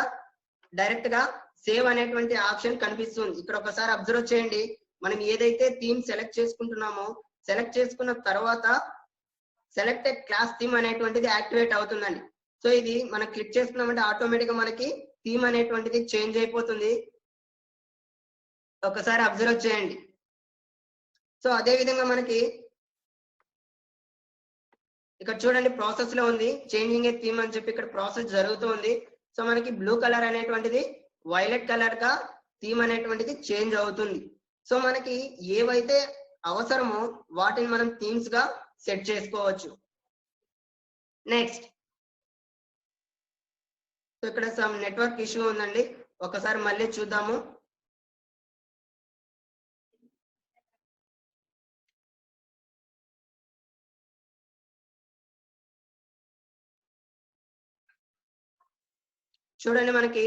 డైరెక్ట్ గా సేవ్ అనేటువంటి ఆప్షన్ కనిపిస్తుంది. ఇక్కడ ఒకసారి అబ్జర్వ్ చేయండి, మనం ఏదైతే థీమ్ సెలెక్ట్ చేసుకుంటున్నామో సెలెక్ట్ చేసుకున్న తర్వాత సెలెక్టెడ్ క్లాస్ థీమ్ అనేటువంటిది యాక్టివేట్ అవుతుందండి. సో ఇది మనం క్లిక్ చేసుకున్నామంటే ఆటోమేటిక్ గా మనకి థీమ్ అనేటువంటిది చేంజ్ అయిపోతుంది. ఒకసారి అబ్జర్వ్ చేయండి. సో అదే విధంగా మనకి ఇక్కడ చూడండి ప్రాసెస్ లో ఉంది, చేంజింగ్ ఏ థీమ్ అని చెప్పి ఇక్కడ ప్రాసెస్ జరుగుతుంది. సో మనకి బ్లూ కలర్ అనేటువంటిది వైలెట్ కలర్ గా థీమ్ అనేటువంటిది చేంజ్ అవుతుంది. సో మనకి ఏవైతే అవసరమో వాటిని మనం థీమ్స్ గా సెట్ చేసుకోవచ్చు. నెక్స్ట్, సో ఇక్కడ సమ్ నెట్వర్క్ ఇష్యూ ఉందండి, ఒకసారి మళ్ళీ చూద్దాము. చూడండి, మనకి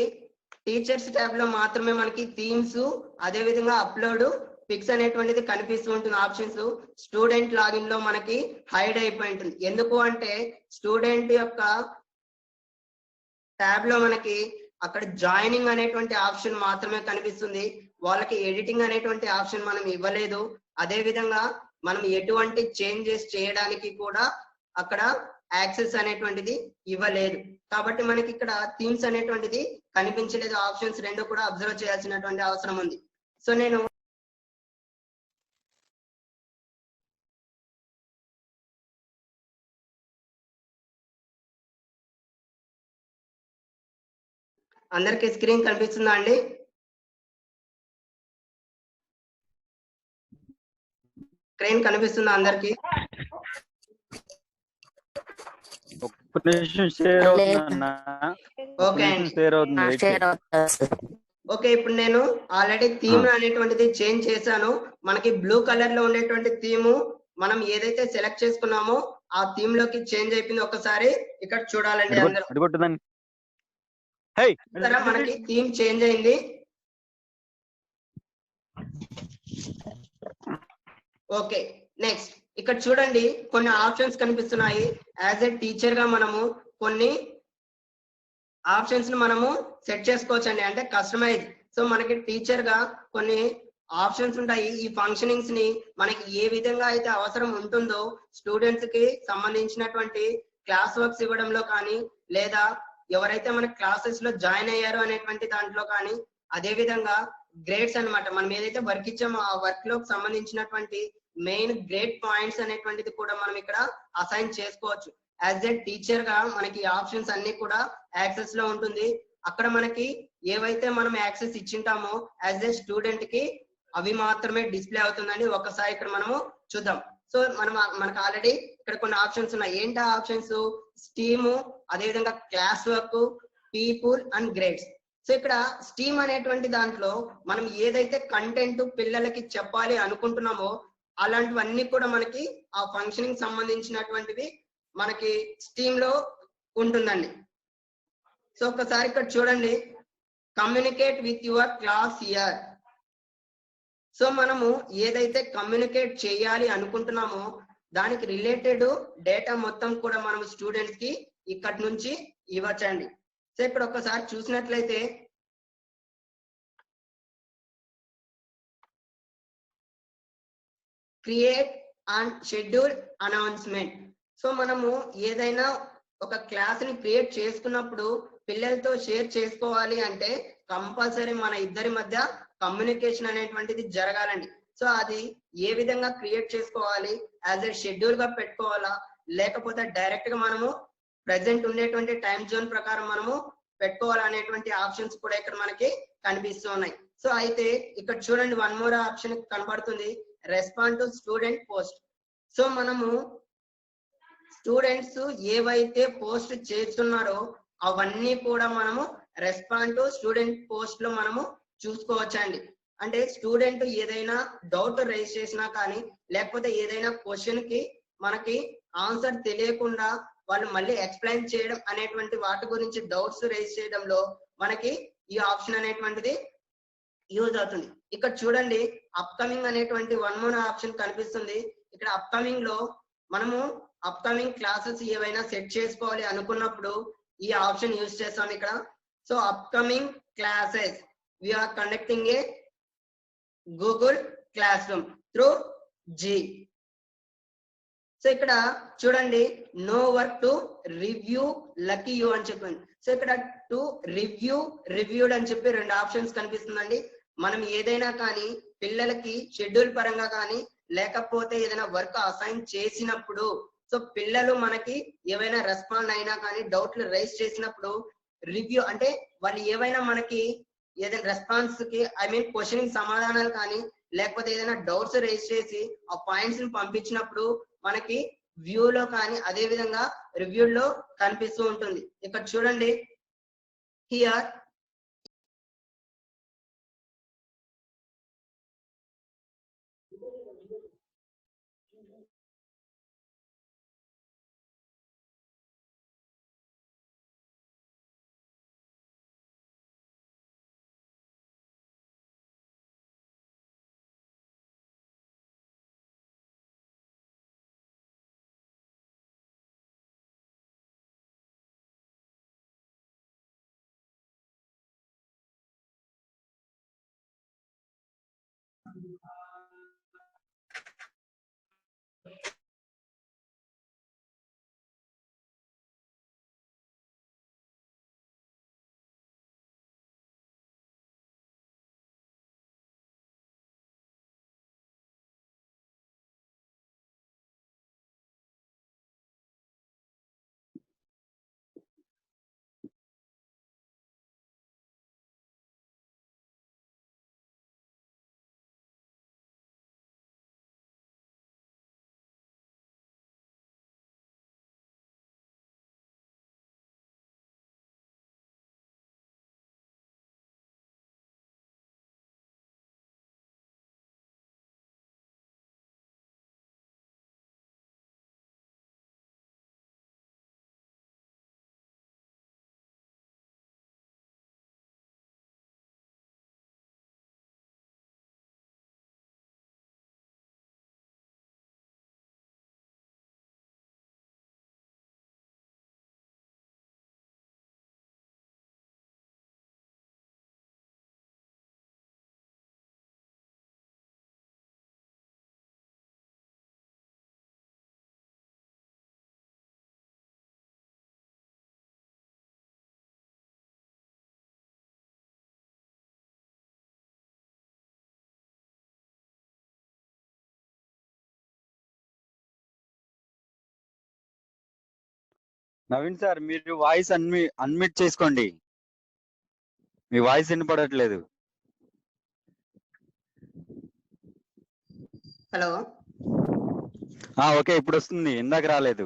టీచర్స్ ట్యాబ్ లో మాత్రమే మనకి థీమ్స్ అదే విధంగా అప్లోడ్ పిక్స్ అనేటువంటిది కనిపిస్తూ ఉంటుంది ఆప్షన్స్. స్టూడెంట్ లాగిన్ లో మనకి హైడ్ అయిపోయి ఉంటుంది. ఎందుకు అంటే స్టూడెంట్ యొక్క ట్యాబ్ లో మనకి అక్కడ జాయినింగ్ అనేటువంటి ఆప్షన్ మాత్రమే కనిపిస్తుంది. వాళ్ళకి ఎడిటింగ్ అనేటువంటి ఆప్షన్ మనం ఇవ్వలేదు. అదే విధంగా మనం ఎటువంటి చేంజెస్ చేయడానికి కూడా అక్కడ యాక్సెస్ అనేటువంటిది ఇవ్వలేదు. కాబట్టి మనకి ఇక్కడ థీమ్స్ అనేటువంటిది కనిపించలేదు. ఆప్షన్స్ రెండు కూడా అబ్జర్వ్ చేయాల్సినటువంటి అవసరం ఉంది. సో నేను అందరికి స్క్రీన్ కనిపిస్తుందా అండి? స్క్రీన్ కనిపిస్తుందా అందరికి? ఓకే ఓకే, ఇప్పుడు నేను ఆల్రెడీ థీమ్ అనేటువంటిది చేంజ్ చేశాను. మనకి బ్లూ కలర్ లో ఉండేటువంటి థీమ్ మనం ఏదైతే సెలెక్ట్ చేసుకున్నామో ఆ థీమ్ లోకి చేంజ్ అయిపోయింది. ఒకసారి ఇక్కడ చూడాలండి అందరూ. మనకి థీమ్ చేంజ్ అయింది. ఓకే, నెక్స్ట్ ఇక్కడ చూడండి కొన్ని ఆప్షన్స్ కనిపిస్తున్నాయి. యాజ్ ఎ టీచర్ గా మనము కొన్ని ఆప్షన్స్ ని మనము సెట్ చేసుకోవచ్చు అండి, అంటే కస్టమైజ్. సో మనకి టీచర్ గా కొన్ని ఆప్షన్స్ ఉంటాయి. ఈ ఫంక్షనింగ్స్ ని మనకి ఏ విధంగా అయితే అవసరం ఉంటుందో స్టూడెంట్స్ కి సంబంధించినటువంటి క్లాస్ వర్క్స్ ఇవ్వడంలో కానీ, లేదా ఎవరైతే మన క్లాసెస్ లో జాయిన్ అయ్యారో అనేటువంటి దాంట్లో కానీ, అదే విధంగా గ్రేడ్స్ అన్నమాట. మనం ఏదైతే వర్క్ ఇచ్చామో ఆ వర్క్ లో సంబంధించినటువంటి మెయిన్ గ్రేడ్ పాయింట్స్ అనేటువంటిది కూడా మనం ఇక్కడ అసైన్ చేసుకోవచ్చు. యాజ్ ఎ టీచర్ గా మనకి ఆప్షన్స్ అన్ని కూడా యాక్సెస్ లో ఉంటుంది. అక్కడ మనకి ఏవైతే మనం యాక్సెస్ ఇచ్చింటామో యాజ్ ఎ స్టూడెంట్ కి అవి మాత్రమే డిస్ప్లే అవుతుందని ఒకసారి ఇక్కడ మనము చూద్దాం. సో మనకు ఆల్రెడీ ఇక్కడ కొన్ని ఆప్షన్స్ ఉన్నాయి. ఏంటి ఆప్షన్స్? స్టీమ్, అదేవిధంగా class work, people and grades. So ఇక్కడ స్టీమ్ అనేటువంటి దాంట్లో మనం ఏదైతే కంటెంట్ పిల్లలకి చెప్పాలి అనుకుంటున్నామో అలాంటివన్నీ కూడా మనకి ఆ ఫంక్షనింగ్ సంబంధించినటువంటివి మనకి స్టీమ్ లో ఉంటుందండి. సో ఒకసారి ఇక్కడ చూడండి, communicate with your class year. So మనము ఏదైతే కమ్యూనికేట్ చేయాలి అనుకుంటున్నామో దానికి రిలేటెడ్ డేటా మొత్తం కూడా మనం స్టూడెంట్స్ కి ఇక్కడి నుంచి ఇవ్వచ్చండి. సో ఇక్కడ ఒకసారి చూసినట్లయితే create and schedule announcement. So మనము ఏదైనా ఒక క్లాస్ ని క్రియేట్ చేసుకున్నప్పుడు పిల్లలతో షేర్ చేసుకోవాలి అంటే కంపల్సరీ మన ఇద్దరి మధ్య కమ్యూనికేషన్ అనేటువంటిది జరగాలండి. సో అది ఏ విధంగా క్రియేట్ చేసుకోవాలి? యాజ్ ఎ షెడ్యూల్ గా పెట్టుకోవాలా, లేకపోతే డైరెక్ట్ గా మనము ప్రెసెంట్ ఉండేటువంటి టైం జోన్ ప్రకారం మనము పెట్టుకోవాలనేటువంటి ఆప్షన్స్ కూడా ఇక్కడ మనకి కనిపిస్తూ ఉన్నాయి. సో అయితే ఇక్కడ చూడండి, వన్ మోర్ ఆప్షన్ కనబడుతుంది, respond to student post. So మనము స్టూడెంట్స్ ఏవైతే పోస్ట్ చేస్తున్నారో అవన్నీ కూడా మనము రెస్పాండ్ టు స్టూడెంట్ పోస్ట్ లో మనము చూసుకోవచ్చండి. అంటే స్టూడెంట్ ఏదైనా డౌట్ రైజ్ చేసినా కానీ, లేకపోతే ఏదైనా క్వశ్చన్ కి మనకి ఆన్సర్ తెలియకుండా వాళ్ళు మళ్ళీ ఎక్స్ప్లెయిన్ చేయడం అనేటువంటి వాటి గురించి డౌట్స్ రైజ్ చేయడంలో మనకి ఈ ఆప్షన్ అనేటువంటిది యూజ్ అవుతుంది. ఇక్కడ చూడండి, అప్కమింగ్ అనేటువంటి వన్ మోర్ ఆప్షన్ కనిపిస్తుంది. ఇక్కడ అప్కమింగ్ లో మనము అప్కమింగ్ క్లాసెస్ ఏవైనా సెట్ చేసుకోవాలి అనుకున్నప్పుడు ఈ ఆప్షన్ యూజ్ చేస్తాం ఇక్కడ. So upcoming classes we are conducting a Google Classroom through G. So ఇక్కడ చూడండి, no work to review lucky you అని చెప్పింది. సో ఇక్కడ టు రివ్యూ, రివ్యూడ్ అని చెప్పి రెండు ఆప్షన్స్ కనిపిస్తుందండి. మనం ఏదైనా కానీ పిల్లలకి షెడ్యూల్ పరంగా కానీ, లేకపోతే ఏదైనా వర్క్ అసైన్ చేసినప్పుడు, సో పిల్లలు మనకి ఏవైనా రెస్పాండ్ అయినా కానీ, డౌట్లు రైజ్ చేసినప్పుడు రివ్యూ అంటే వాళ్ళు ఏవైనా మనకి ఏదైనా రెస్పాన్స్ కి క్వశ్చన్ సమాధానాలు కానీ, లేకపోతే ఏదైనా డౌట్స్ రైజ్ చేసి ఆ పాయింట్స్ ని పంపించినప్పుడు మనకి వ్యూ లో కానీ, అదే విధంగా రివ్యూ లో కనిపిస్తూ ఉంటుంది. ఇక్కడ చూడండి, హియర్ నవీన్ సార్, మీరు వాయిస్ అన్మ్యూట్ చేసుకోండి. మీ వాయిస్ వినపడట్లేదు. హలో, ఓకే, ఇప్పుడు వస్తుంది, ఇందాక రాలేదు.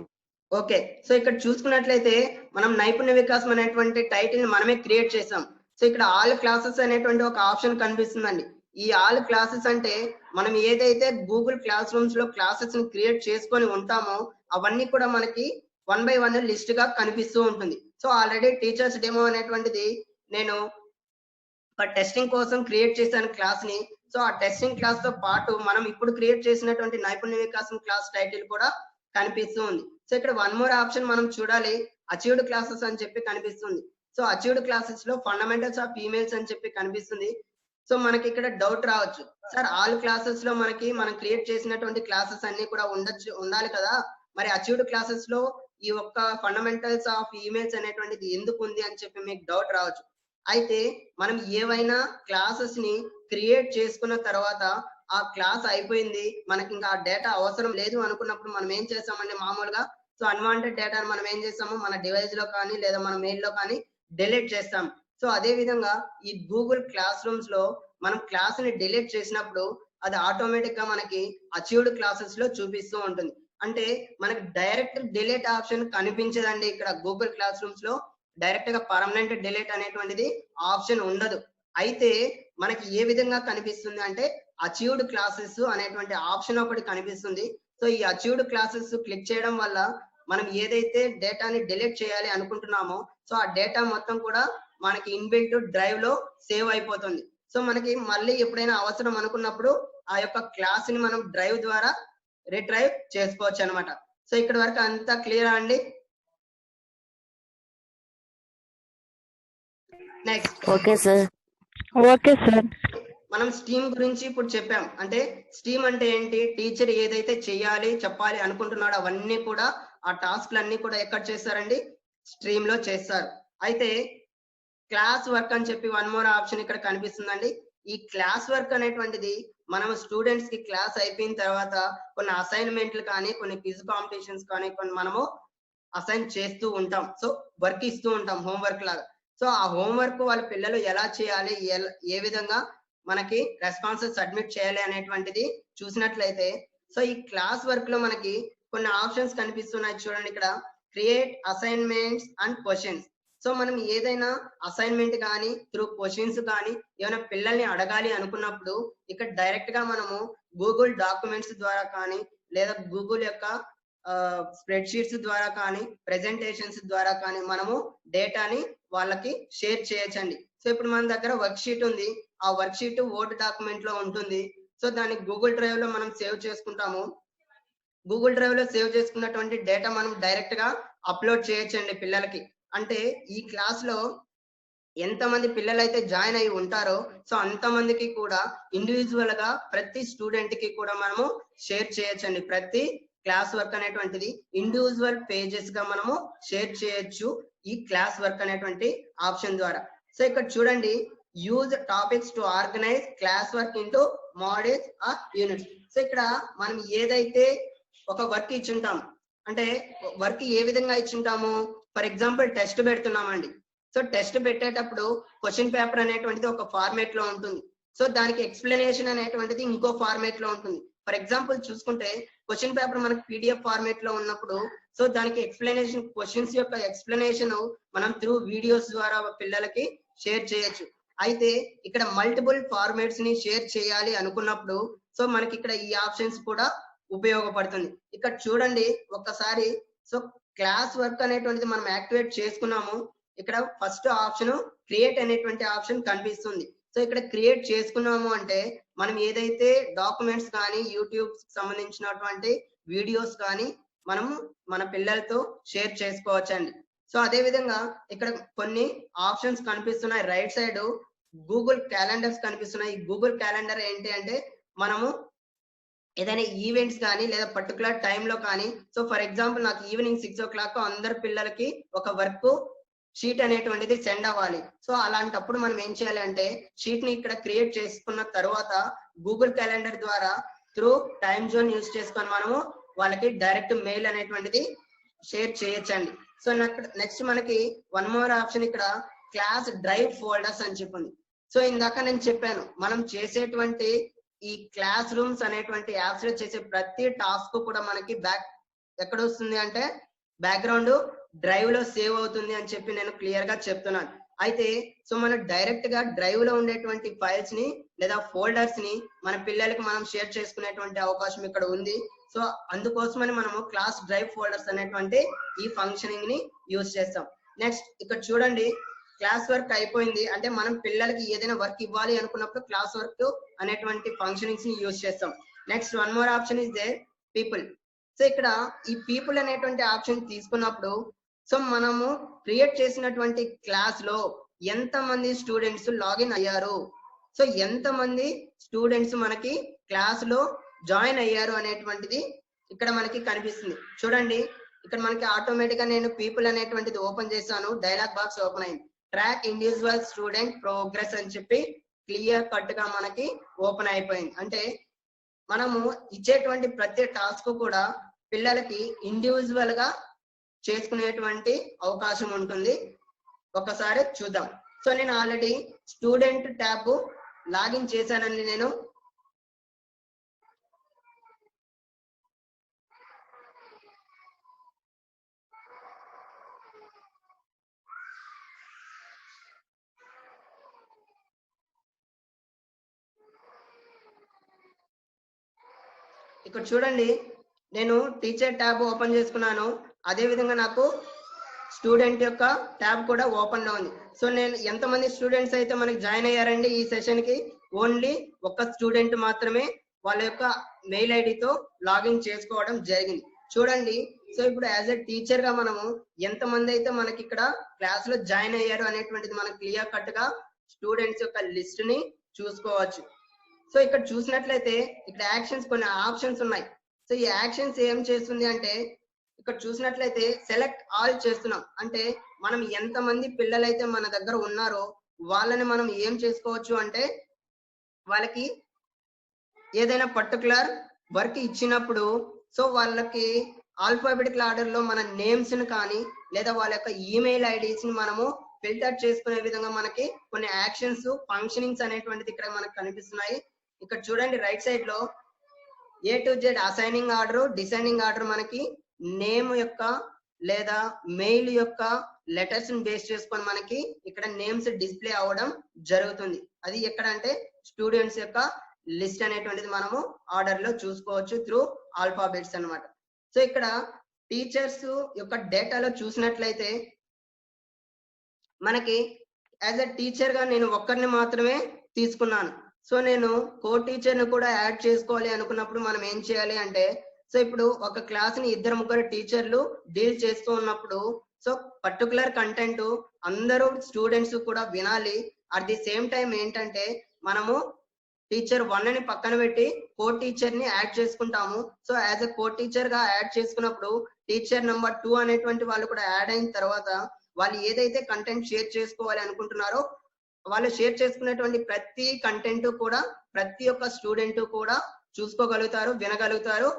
ఓకే. సో ఇక్కడ చూసుకున్నట్లయితే మనం నైపుణ్య వికాసం అనేటువంటి టైటిల్ ని మనమే క్రియేట్ చేసాం. సో ఇక్కడ ఆల్ క్లాసెస్ అనేటువంటి ఒక ఆప్షన్ కనిపిస్తుందండి. ఈ ఆల్ క్లాసెస్ అంటే మనం ఏదైతే గూగుల్ క్లాస్ రూమ్స్ లో క్లాసెస్ ని క్రియేట్ చేసుకొని ఉంటామో అవన్నీ కూడా మనకి 1 by 1 లిస్ట్ గా కనిపిస్తూ ఉంటుంది. సో ఆల్రెడీ టీచర్స్ డెమో అనేటువంటిది నేను టెస్టింగ్ కోసం క్రియేట్ చేశాను క్లాస్ ని. సో ఆ టెస్టింగ్ క్లాస్ తో పాటు మనం ఇప్పుడు క్రియేట్ చేసినటువంటి నైపుణ్య వికాసం క్లాస్ టైటిల్ కూడా కనిపిస్తూ ఉంది. సో ఇక్కడ వన్ మోర్ ఆప్షన్ మనం చూడాలి, అచీవ్డ్ క్లాసెస్ అని చెప్పి కనిపిస్తుంది. సో అచీవ్డ్ క్లాసెస్ లో ఫండమెంటల్స్ ఆఫ్ ఈమెయిల్స్ అని చెప్పి కనిపిస్తుంది. సో మనకి ఇక్కడ డౌట్ రావచ్చు, సార్ ఆల్ క్లాసెస్ లో మనం క్రియేట్ చేసినటువంటి క్లాసెస్ అన్ని కూడా ఉండాలి కదా, మరి అచీవ్డ్ క్లాసెస్ లో ఈ ఒక్క ఫండమెంటల్స్ ఆఫ్ ఈమెయిల్స్ అనేటువంటిది ఎందుకు ఉంది అని చెప్పి మీకు డౌట్ రావచ్చు. అయితే మనం ఏవైనా క్లాసెస్ ని క్రియేట్ చేసుకున్న తర్వాత ఆ క్లాస్ అయిపోయింది, మనకి ఇంకా ఆ డేటా అవసరం లేదు అనుకున్నప్పుడు మనం ఏం చేస్తామండి, మామూలుగా సో అన్వాంటెడ్ డేటాను మనం ఏం చేస్తాము, మన డివైస్ లో కానీ లేదా మన మెయిల్ లో కానీ డిలీట్ చేస్తాం. సో అదే విధంగా ఈ గూగుల్ క్లాస్ రూమ్స్ లో మనం క్లాస్ ని డిలీట్ చేసినప్పుడు అది ఆటోమేటిక్ గా మనకి అచీవ్డ్ క్లాసెస్ లో చూపిస్తూ ఉంటుంది. అంటే మనకి డైరెక్ట్ డిలీట్ ఆప్షన్ కనిపించదండి. ఇక్కడ గూగుల్ క్లాస్ రూమ్స్ లో డైరెక్ట్ గా పర్మనెంట్ డిలీట్ అనేటువంటిది ఆప్షన్ ఉండదు. అయితే మనకి ఏ విధంగా కనిపిస్తుంది అంటే అచీవ్డ్ క్లాసెస్ అనేటువంటి ఆప్షన్ ఒకటి కనిపిస్తుంది. సో ఈ అచీవ్డ్ క్లాసెస్ క్లిక్ చేయడం వల్ల మనం ఏదైతే డేటాని డిలీట్ చేయాలి అనుకుంటున్నామో సో ఆ డేటా మొత్తం కూడా మనకి ఇన్బిల్ట్ డ్రైవ్ లో సేవ్ అయిపోతుంది. సో మనకి మళ్ళీ ఎప్పుడైనా అవసరం అనుకున్నప్పుడు ఆ యొక్క క్లాస్ ని మనం డ్రైవ్ ద్వారా రిట్రైవ్ చేసుకోవచ్చు అనమాట. సో ఇక్కడ వరకు అంతా క్లియర్ అండి. Next, okay sir. Okay sir. మనం స్టీమ్ గురించి ఇప్పుడు చెప్పాం. అంటే స్టీమ్ అంటే ఏంటి, టీచర్ ఏదైతే చేయాలి చెప్పాలి అనుకుంటున్నాడో అవన్నీ కూడా ఆ టాస్క్లన్నీ కూడా ఎక్కడ చేస్తారండి, స్ట్రీమ్ లో చేస్తారు. అయితే క్లాస్ వర్క్ అని చెప్పి వన్ మోర్ ఆప్షన్ ఇక్కడ కనిపిస్తుందండి. ఈ క్లాస్ వర్క్ అనేటువంటిది మనం స్టూడెంట్స్ కి క్లాస్ అయిపోయిన తర్వాత కొన్ని అసైన్మెంట్లు కానీ కొన్ని క్విజ్ కాంపిటీషన్స్ కానీ కొన్ని మనము అసైన్ చేస్తూ ఉంటాం. సో వర్క్ ఇస్తూ ఉంటాం హోంవర్క్ లాగా. సో ఆ హోంవర్క్ వాళ్ళ పిల్లలు ఎలా చేయాలి, ఏ విధంగా మనకి రెస్పాన్సెస్ సబ్మిట్ చేయాలి అనేటువంటిది చూసినట్లయితే సో ఈ క్లాస్ వర్క్ లో మనకి కొన్ని ఆప్షన్స్ కనిపిస్తున్నాయి చూడండి. ఇక్కడ create assignments and questions. So మనం ఏదైనా అసైన్మెంట్ కానీ త్రూ క్వశ్చన్స్ కానీ ఏమైనా పిల్లల్ని అడగాలి అనుకున్నప్పుడు ఇక్కడ డైరెక్ట్ గా మనము గూగుల్ డాక్యుమెంట్స్ ద్వారా కానీ లేదా గూగుల్ యొక్క స్ప్రెడ్ షీట్స్ ద్వారా కానీ ప్రెజెంటేషన్స్ ద్వారా కానీ మనము డేటాని వాళ్ళకి షేర్ చేయొచ్చండి. సో ఇప్పుడు మన దగ్గర వర్క్ షీట్ ఉంది, ఆ వర్క్ షీట్ వర్డ్ డాక్యుమెంట్ లో ఉంటుంది. సో దాన్ని గూగుల్ డ్రైవ్ లో మనం సేవ్ చేసుకుంటాము. గూగుల్ డ్రైవ్ లో సేవ్ చేసుకున్నటువంటి డేటా మనం డైరెక్ట్ గా అప్లోడ్ చేయొచ్చండి పిల్లలకి. అంటే ఈ క్లాస్ లో ఎంతమంది పిల్లలు అయితే జాయిన్ అయి ఉంటారో సో అంతమందికి కూడా ఇండివిజువల్ గా ప్రతి స్టూడెంట్ కి కూడా మనము షేర్ చేయొచ్చండి. ప్రతి క్లాస్ వర్క్ అనేటువంటిది ఇండివిజువల్ పేజెస్ గా మనము షేర్ చేయొచ్చు ఈ క్లాస్ వర్క్ అనేటువంటి ఆప్షన్ ద్వారా. సో ఇక్కడ చూడండి, use topics to organise class work into modules or units. So ఇక్కడ మనం ఏదైతే ఒక వర్క్ ఇచ్చుంటాం, అంటే వర్క్ ఏ విధంగా ఇచ్చుంటాము, ఫర్ ఎగ్జాంపుల్ టెస్ట్ పెడుతున్నామండి. సో టెస్ట్ పెట్టేటప్పుడు క్వశ్చన్ పేపర్ అనేటువంటిది ఒక ఫార్మేట్ లో ఉంటుంది. సో దానికి ఎక్స్ప్లెనేషన్ అనేటువంటిది ఇంకో ఫార్మేట్ లో ఉంటుంది. ఫర్ ఎగ్జాంపుల్ చూసుకుంటే క్వశ్చన్ పేపర్ మనకి పీడిఎఫ్ ఫార్మేట్ లో ఉన్నప్పుడు సో దానికి ఎక్స్ప్లెనేషన్, క్వశ్చన్స్ యొక్క ఎక్స్ప్లెనేషన్ మనం త్రూ వీడియోస్ ద్వారా పిల్లలకి షేర్ చేయొచ్చు. అయితే ఇక్కడ మల్టిపుల్ ఫార్మేట్స్ ని షేర్ చేయాలి అనుకున్నప్పుడు సో మనకి ఇక్కడ ఈ ఆప్షన్స్ కూడా ఉపయోగపడుతుంది. ఇక్కడ చూడండి ఒక్కసారి, సో క్లాస్ వర్క్ అనేటువంటిది మనం యాక్టివేట్ చేసుకున్నాము. ఇక్కడ ఫస్ట్ ఆప్షన్ క్రియేట్ అనేటువంటి ఆప్షన్ కనిపిస్తుంది. సో ఇక్కడ క్రియేట్ చేసుకున్నాము అంటే మనం ఏదైతే డాక్యుమెంట్స్ కానీ యూట్యూబ్ సంబంధించినటువంటి వీడియోస్ కానీ మనము మన పిల్లలతో షేర్ చేసుకోవచ్చండి. సో అదే విధంగా ఇక్కడ కొన్ని ఆప్షన్స్ కనిపిస్తున్నాయి. రైట్ సైడ్ గూగుల్ క్యాలెండర్స్ కనిపిస్తున్నాయి. ఈ గూగుల్ క్యాలెండర్ ఏంటి అంటే మనము ఏదైనా ఈవెంట్స్ కానీ లేదా పర్టికులర్ టైంలో కానీ, సో ఫర్ ఎగ్జాంపుల్ నాకు ఈవినింగ్ 6 o'clock అందరు పిల్లలకి ఒక వర్క్ షీట్ అనేటువంటిది సెండ్ అవ్వాలి. సో అలాంటప్పుడు మనం ఏం చేయాలి అంటే షీట్ ని ఇక్కడ క్రియేట్ చేసుకున్న తర్వాత గూగుల్ క్యాలెండర్ ద్వారా త్రూ టైమ్ జోన్ యూజ్ చేసుకొని మనము వాళ్ళకి డైరెక్ట్ మెయిల్ అనేటువంటిది షేర్ చేయొచ్చండి. సో నెక్స్ట్ మనకి వన్ మోర్ ఆప్షన్ ఇక్కడ క్లాస్ డ్రైవ్ ఫోల్డర్స్ అని చెప్పింది. సో ఇందాక నేను చెప్పాను, మనం చేసేటువంటి ఈ క్లాస్ రూమ్స్ అనేటువంటి యాప్స్ లో చేసే ప్రతి టాస్క్ కూడా మనకి ఎక్కడ వస్తుంది అంటే బ్యాక్గ్రౌండ్ డ్రైవ్ లో సేవ్ అవుతుంది అని చెప్పి నేను క్లియర్ గా చెప్తున్నాను. అయితే సో మనం డైరెక్ట్ గా డ్రైవ్ లో ఉండేటువంటి ఫైల్స్ ని లేదా ఫోల్డర్స్ ని మన పిల్లలకి మనం షేర్ చేసుకునేటువంటి అవకాశం ఇక్కడ ఉంది. సో అందుకోసమని మనము క్లాస్ డ్రైవ్ ఫోల్డర్స్ అనేటువంటి ఈ ఫంక్షనింగ్ ని యూజ్ చేస్తాం. నెక్స్ట్ ఇక్కడ చూడండి, క్లాస్ వర్క్ అయిపోయింది అంటే మనం పిల్లలకి ఏదైనా వర్క్ ఇవ్వాలి అనుకున్నప్పుడు క్లాస్ వర్క్ అనేటువంటి ఫంక్షనింగ్స్ ని యూజ్ చేస్తాం. Next one more option is there people. So ఇక్కడ ఈ పీపుల్ అనేటువంటి ఆప్షన్ తీసుకున్నప్పుడు సో మనము క్రియేట్ చేసినటువంటి క్లాస్ లో ఎంత మంది స్టూడెంట్స్ లాగిన్ అయ్యారు, సో ఎంత మంది స్టూడెంట్స్ మనకి క్లాస్ లో జాయిన్ అయ్యారు అనేటువంటిది ఇక్కడ మనకి కనిపిస్తుంది. చూడండి ఇక్కడ మనకి ఆటోమేటిక్ గా నేను పీపుల్ అనేటువంటిది ఓపెన్ చేశాను, డైలాగ్ బాక్స్ ఓపెన్ అయింది. ట్రాక్ ఇండివిజువల్ స్టూడెంట్ ప్రోగ్రెస్ అని చెప్పి క్లియర్ కట్ గా మనకి ఓపెన్ అయిపోయింది. అంటే మనము ఇచ్చేటువంటి ప్రతి టాస్క్ కూడా పిల్లలకి ఇండివిజువల్ గా చేసుకునేటువంటి అవకాశం ఉంటుంది. ఒకసారి చూద్దాం. సో నేను ఆల్రెడీ స్టూడెంట్ ట్యాబ్ లాగిన్ చేశానని నేను ఇక్కడ చూడండి, నేను టీచర్ ట్యాబ్ ఓపెన్ చేసుకున్నాను. అదే విధంగా నాకు స్టూడెంట్ యొక్క ట్యాబ్ కూడా ఓపెన్ లో ఉంది. సో నేను ఎంతమంది స్టూడెంట్స్ అయితే మనకి జాయిన్ అయ్యారండి ఈ సెషన్ కి, ఓన్లీ ఒక స్టూడెంట్ మాత్రమే వాళ్ళ యొక్క మెయిల్ ఐడితో లాగిన్ చేసుకోవడం జరిగింది. చూడండి, సో ఇప్పుడు యాజ్ ఎ టీచర్ గా మనము ఎంతమంది అయితే మనకి ఇక్కడ క్లాస్ లో జాయిన్ అయ్యారు అనేటువంటిది మనం క్లియర్ కట్ గా స్టూడెంట్స్ యొక్క లిస్ట్ ని చూసుకోవచ్చు. సో ఇక్కడ చూసినట్లయితే ఇక్కడ యాక్షన్స్ కొన్ని ఆప్షన్స్ ఉన్నాయి. సో ఈ యాక్షన్స్ ఏం చేస్తుంది అంటే ఇక్కడ చూసినట్లయితే సెలెక్ట్ ఆల్ చేస్తున్నాం. అంటే మనం ఎంతమంది పిల్లలైతే మన దగ్గర ఉన్నారో వాళ్ళని మనం ఏం చేసుకోవచ్చు అంటే వాళ్ళకి ఏదైనా పర్టికులర్ వర్క్ ఇచ్చినప్పుడు సో వాళ్ళకి ఆల్ఫాబెటికల్ ఆర్డర్ లో మన నేమ్స్ ని కానీ లేదా వాళ్ళ యొక్క ఈమెయిల్ ఐడీస్ ని మనము ఫిల్టర్ చేసుకునే విధంగా మనకి కొన్ని యాక్షన్స్ ఫంక్షనింగ్స్ అనేటువంటిది ఇక్కడ మనకు కనిపిస్తున్నాయి. ఇక్కడ చూడండి రైట్ సైడ్ లో A to Z assigning order, designing order మనకి నేమ్ యొక్క లేదా మెయిల్ యొక్క లెటర్స్ ని బేస్ చేసుకొని మనకి ఇక్కడ నేమ్స్ డిస్ప్లే అవ్వడం జరుగుతుంది. అది ఎక్కడ అంటే స్టూడెంట్స్ యొక్క లిస్ట్ అనేటువంటిది మనము ఆర్డర్ లో చూసుకోవచ్చు త్రూ ఆల్ఫాబెట్స్ అన్నమాట. సో ఇక్కడ టీచర్స్ యొక్క డేటాలో చూసినట్లయితే మనకి యాజ్ అ టీచర్ గా నేను ఒక్కరిని మాత్రమే తీసుకున్నాను. సో నేను కో టీచర్ ని కూడా యాడ్ చేసుకోవాలి అనుకున్నప్పుడు మనం ఏం చేయాలి అంటే సో ఇప్పుడు ఒక క్లాస్ ని 2-3 టీచర్లు డీల్ చేస్తూ ఉన్నప్పుడు సో పర్టికులర్ కంటెంట్ అందరూ స్టూడెంట్స్ కూడా వినాలి. అట్ ది సేమ్ టైం ఏంటంటే మనము టీచర్ 1 ని పక్కన పెట్టి కో టీచర్ ని యాడ్ చేసుకుంటాము. So as a co teacher గా యాడ్ చేసుకున్నప్పుడు టీచర్ నెంబర్ 2 అనేటువంటి వాళ్ళు కూడా యాడ్ అయిన తర్వాత వాళ్ళు ఏదైతే కంటెంట్ షేర్ చేసుకోవాలి అనుకుంటున్నారో వాళ్ళు షేర్ చేసుకునేటువంటి ప్రతి కంటెంట్ కూడా ప్రతి ఒక్క స్టూడెంట్ కూడా చూసుకోగలుగుతారు, వినగలుగుతారు,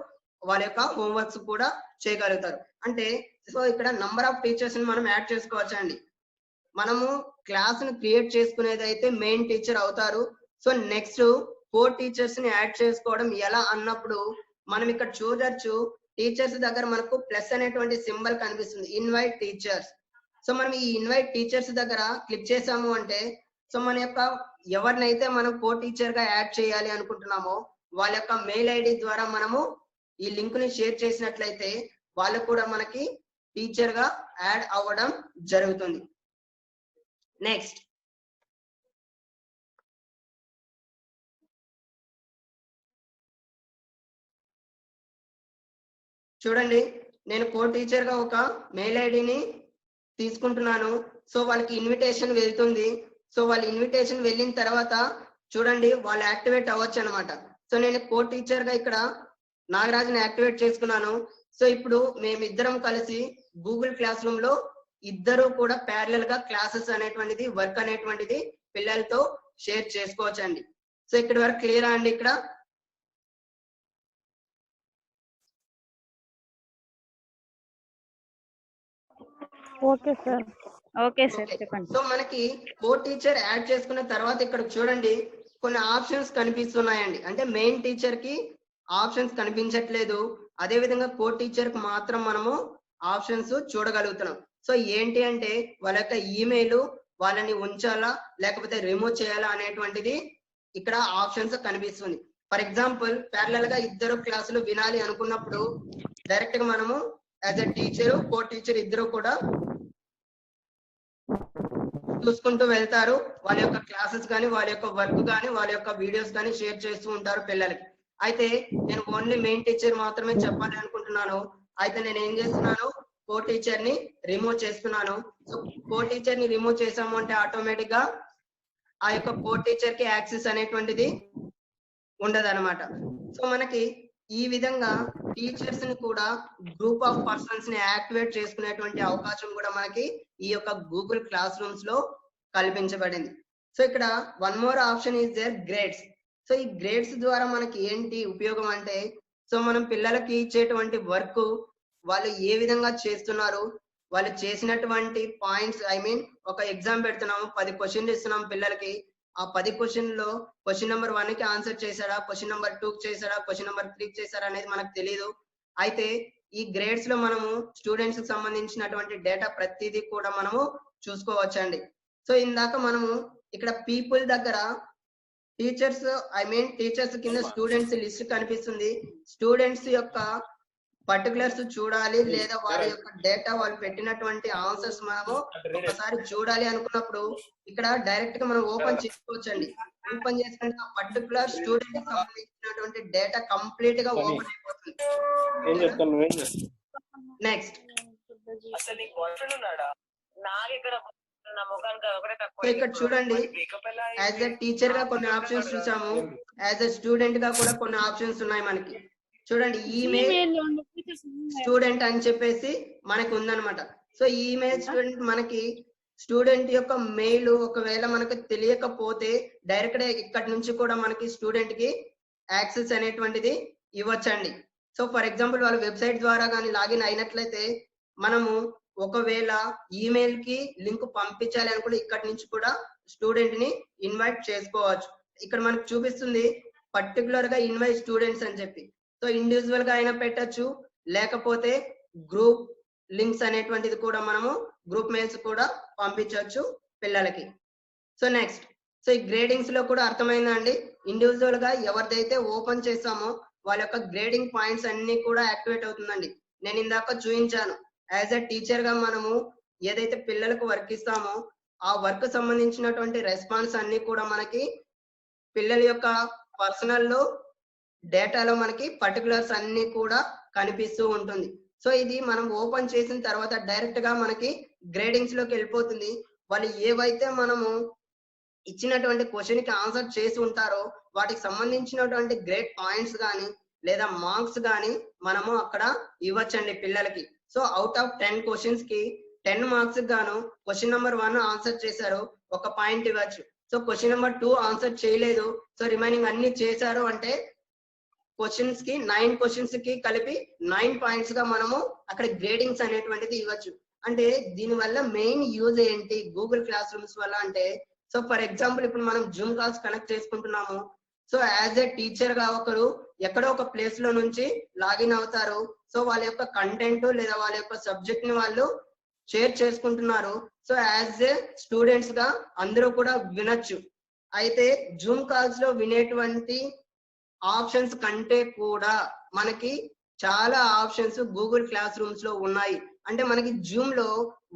వాళ్ళ యొక్క హోంవర్క్స్ కూడా చేయగలుగుతారు. అంటే సో ఇక్కడ నంబర్ ఆఫ్ టీచర్స్ ని మనం యాడ్ చేసుకోవచ్చు అండి. మనము క్లాస్ ని క్రియేట్ చేసుకునేది అయితే మెయిన్ టీచర్ అవుతారు. సో నెక్స్ట్ 4 టీచర్స్ ని యాడ్ చేసుకోవడం ఎలా అన్నప్పుడు మనం ఇక్కడ చూడొచ్చు, టీచర్స్ దగ్గర మనకు ప్లస్ అనేటువంటి సింబల్ కనిపిస్తుంది, ఇన్వైట్ టీచర్స్. సో మనం ఈ ఇన్వైట్ టీచర్స్ దగ్గర క్లిక్ చేసాము అంటే సో మన యొక్క ఎవరినైతే మనం కో టీచర్ గా యాడ్ చేయాలి అనుకుంటున్నామో వాళ్ళ యొక్క మెయిల్ ఐడి ద్వారా మనము ఈ లింక్ ని షేర్ చేసినట్లయితే వాళ్ళు కూడా మనకి టీచర్ గా యాడ్ అవ్వడం జరుగుతుంది. నెక్స్ట్ చూడండి, నేను కో టీచర్ గా ఒక మెయిల్ ఐడిని తీసుకుంటున్నాను. సో వాళ్ళకి ఇన్విటేషన్ వెళ్తుంది. సో వాళ్ళ ఇన్విటేషన్ వెళ్ళిన తర్వాత చూడండి వాళ్ళు యాక్టివేట్ అవ్వచ్చు అనమాట. సో నేను కో టీచర్ గా ఇక్కడ నాగరాజుని యాక్టివేట్ చేసుకున్నాను. సో ఇప్పుడు మేమిద్దరం కలిసి గూగుల్ క్లాస్ రూమ్ లో ఇద్దరు కూడా ప్యారలల్ గా క్లాసెస్ అనేటువంటిది వర్క్ అనేటువంటిది పిల్లలతో షేర్ చేసుకోవచ్చు అండి. సో ఇక్కడ వరకు క్లియరా అండి? ఇక్కడ ఓకే సార్. ఓకే సార్ చెప్పండి. సో మనకి కో టీచర్ యాడ్ చేసుకున్న తర్వాత ఇక్కడ చూడండి కొన్ని ఆప్షన్స్ కనిపిస్తున్నాయండి. అంటే మెయిన్ టీచర్ కి ఆప్షన్స్ కనిపించట్లేదు, అదే విధంగా కో టీచర్ కి మాత్రం మనము ఆప్షన్స్ చూడగలుగుతున్నాం. సో ఏంటి అంటే వాళ్ళ యొక్క ఈమెయిల్ వాళ్ళని ఉంచాలా లేకపోతే రిమూవ్ చేయాలా అనేటువంటిది ఇక్కడ ఆప్షన్స్ కనిపిస్తుంది. ఫర్ ఎగ్జాంపుల్ ప్యారలల్ గా ఇద్దరు క్లాసులు వినాలి అనుకున్నప్పుడు డైరెక్ట్ గా మనము as a teacher co teacher ఇద్దరు కూడా చూసుకుంటూ వెళ్తారు. వాళ్ళ యొక్క క్లాసెస్ కానీ వాళ్ళ యొక్క వర్క్ కానీ వాళ్ళ యొక్క వీడియోస్ కానీ షేర్ చేస్తూ ఉంటారు పిల్లలకి. అయితే నేను ఓన్లీ మెయిన్ టీచర్ మాత్రమే చెప్పాలి అనుకుంటున్నాను. అయితే నేను ఏం చేస్తున్నాను, కో టీచర్ ని రిమూవ్ చేస్తున్నాను. సో కో టీచర్ ని రిమూవ్ చేసాము అంటే ఆటోమేటిక్ గా ఆ యొక్క కో టీచర్ కి యాక్సెస్ అనేటువంటిది ఉండదన్నమాట. సో మనకి ఈ విధంగా టీచర్స్ ని కూడా గ్రూప్ ఆఫ్ పర్సన్స్ ని యాక్టివేట్ చేసుకునేటువంటి అవకాశం కూడా మనకి ఈ యొక్క గూగుల్ క్లాస్ రూమ్స్ లో కల్పించబడింది. సో ఇక్కడ one more option is there, grades. So ఈ గ్రేడ్స్ ద్వారా మనకి ఏంటి ఉపయోగం అంటే సో మనం పిల్లలకి ఇచ్చేటువంటి వర్క్ వాళ్ళు ఏ విధంగా చేస్తున్నారు, వాళ్ళు చేసినటువంటి పాయింట్స్, ఐ మీన్ ఒక ఎగ్జామ్ పెడుతున్నాము, 10 క్వశ్చన్లు ఇస్తున్నాం పిల్లలకి. ఆ 10 క్వశ్చన్ లో క్వశ్చన్ నెంబర్ 1 కి ఆన్సర్ చేశాడా, క్వశ్చన్ నెంబర్ 2 కి చేశాడా, క్వశ్చన్ నెంబర్ 3 కి చేశాడా అనేది మనకు తెలియదు. అయితే ఈ గ్రేడ్స్ లో మనము స్టూడెంట్స్ కి సంబంధించినటువంటి డేటా ప్రతిదీ కూడా మనము చూసుకోవచ్చండి. సో ఇందాక మనము ఇక్కడ పీపుల్ దగ్గర టీచర్స్, ఐ మీన్ టీచర్స్ కింద స్టూడెంట్స్ లిస్ట్ కనిపిస్తుంది. స్టూడెంట్స్ యొక్క పర్టికులర్స్ చూడాలి లేదా వారి యొక్క డేటా వాళ్ళు పెట్టినటువంటి ఆన్సర్స్ మనము ఒకసారి చూడాలి అనుకున్నప్పుడు ఇక్కడ డైరెక్ట్ గా మనం ఓపెన్ చేసుకోవచ్చండి. ఓపెన్ చేసుకుంటే ఆ పర్టికులర్ స్టూడెంట్ కి సంబంధించినటువంటి డేటా కంప్లీట్ గా ఓపెన్ అయిపోతుంది. నెక్స్ట్ ఇక్కడ చూడండి, యాజ్ ఎ టీచర్ గా కొన్ని ఆప్షన్స్ చూసాము, యాజ్ ఎ స్టూడెంట్ గా కూడా కొన్ని ఆప్షన్స్ ఉన్నాయి మనకి. చూడండి ఈమెయిల్ స్టూడెంట్ అని చెప్పేసి మనకి ఉందన్నమాట. సో ఈమెయిల్ స్టూడెంట్ మనకి స్టూడెంట్ యొక్క మెయిల్ ఒకవేళ మనకు తెలియకపోతే డైరెక్ట్ ఇక్కడ నుంచి కూడా మనకి స్టూడెంట్ కి యాక్సెస్ అనేటువంటిది ఇవ్వచ్చండి. సో ఫర్ ఎగ్జాంపుల్ వాళ్ళ వెబ్సైట్ ద్వారా కానీ లాగిన్ అయినట్లయితే మనము ఒకవేళ ఈమెయిల్ కి లింక్ పంపించాలి అనుకుంటే ఇక్కడ నుంచి కూడా స్టూడెంట్ ని ఇన్వైట్ చేసుకోవచ్చు. ఇక్కడ మనకు చూపిస్తుంది పర్టికులర్ గా ఇన్వైట్ స్టూడెంట్స్ అని చెప్పి. సో ఇండివిజువల్ గా అయినా పెట్టచ్చు, లేకపోతే గ్రూప్ లింక్స్ అనేటువంటిది కూడా మనము గ్రూప్ మెయిల్స్ కూడా పంపించవచ్చు పిల్లలకి. సో నెక్స్ట్, సో ఈ గ్రేడింగ్స్ లో కూడా అర్థమైందా అండి? ఇండివిజువల్ గా ఎవరిదైతే ఓపెన్ చేస్తామో వాళ్ళ యొక్క గ్రేడింగ్ పాయింట్స్ అన్ని కూడా యాక్టివేట్ అవుతుందండి. నేను ఇందాక చూపించాను, యాజ్ ఎ టీచర్ గా మనము ఏదైతే పిల్లలకు వర్క్ ఇస్తామో ఆ వర్క్ సంబంధించినటువంటి రెస్పాన్స్ అన్ని కూడా మనకి పిల్లల యొక్క పర్సనల్ లో డేటాలో మనకి పర్టికులర్స్ అన్ని కూడా కనిపిస్తూ ఉంటుంది. సో ఇది మనం ఓపెన్ చేసిన తర్వాత డైరెక్ట్ గా మనకి గ్రేడింగ్స్ లోకి వెళ్ళిపోతుంది. వాళ్ళు ఏవైతే మనము ఇచ్చినటువంటి క్వశ్చన్ కి ఆన్సర్ చేసి ఉంటారో వాటికి సంబంధించినటువంటి గ్రేడ్ పాయింట్స్ కానీ లేదా మార్క్స్ కానీ మనము అక్కడ ఇవ్వచ్చండి పిల్లలకి. సో అవుట్ ఆఫ్ 10 క్వశ్చన్స్ కి 10 మార్క్స్ గాను క్వశ్చన్ నెంబర్ 1 ఆన్సర్ చేశారు, 1 పాయింట్ ఇవ్వచ్చు. సో క్వశ్చన్ నెంబర్ 2 ఆన్సర్ చేయలేదు, సో రిమైనింగ్ అన్ని చేశారు అంటే క్వశ్చన్స్ కి 9 క్వశ్చన్స్ కి కలిపి 9 పాయింట్స్ గా మనము అక్కడ గ్రేడింగ్స్ అనేటువంటిది ఇవ్వచ్చు. అంటే దీని వల్ల మెయిన్ యూజ్ ఏంటి గూగుల్ క్లాస్ రూమ్స్ వల్ల అంటే, సో ఫర్ ఎగ్జాంపుల్ ఇప్పుడు మనం జూమ్ కాల్స్ కనెక్ట్ చేసుకుంటున్నాము. సో యాజ్ ఏ టీచర్ గా ఒకరు ఎక్కడో ఒక ప్లేస్ లో నుంచి లాగిన్ అవుతారు. సో వాళ్ళ యొక్క కంటెంట్ లేదా వాళ్ళ యొక్క సబ్జెక్ట్ ని వాళ్ళు షేర్ చేసుకుంటున్నారు. సో యాజ్ ఏ స్టూడెంట్స్ గా అందరూ కూడా వినొచ్చు. అయితే జూమ్ కాల్స్ లో వినేటువంటి ఆప్షన్స్ కంటే కూడా మనకి చాలా ఆప్షన్స్ గూగుల్ క్లాస్ రూమ్స్ లో ఉన్నాయి. అంటే మనకి జూమ్ లో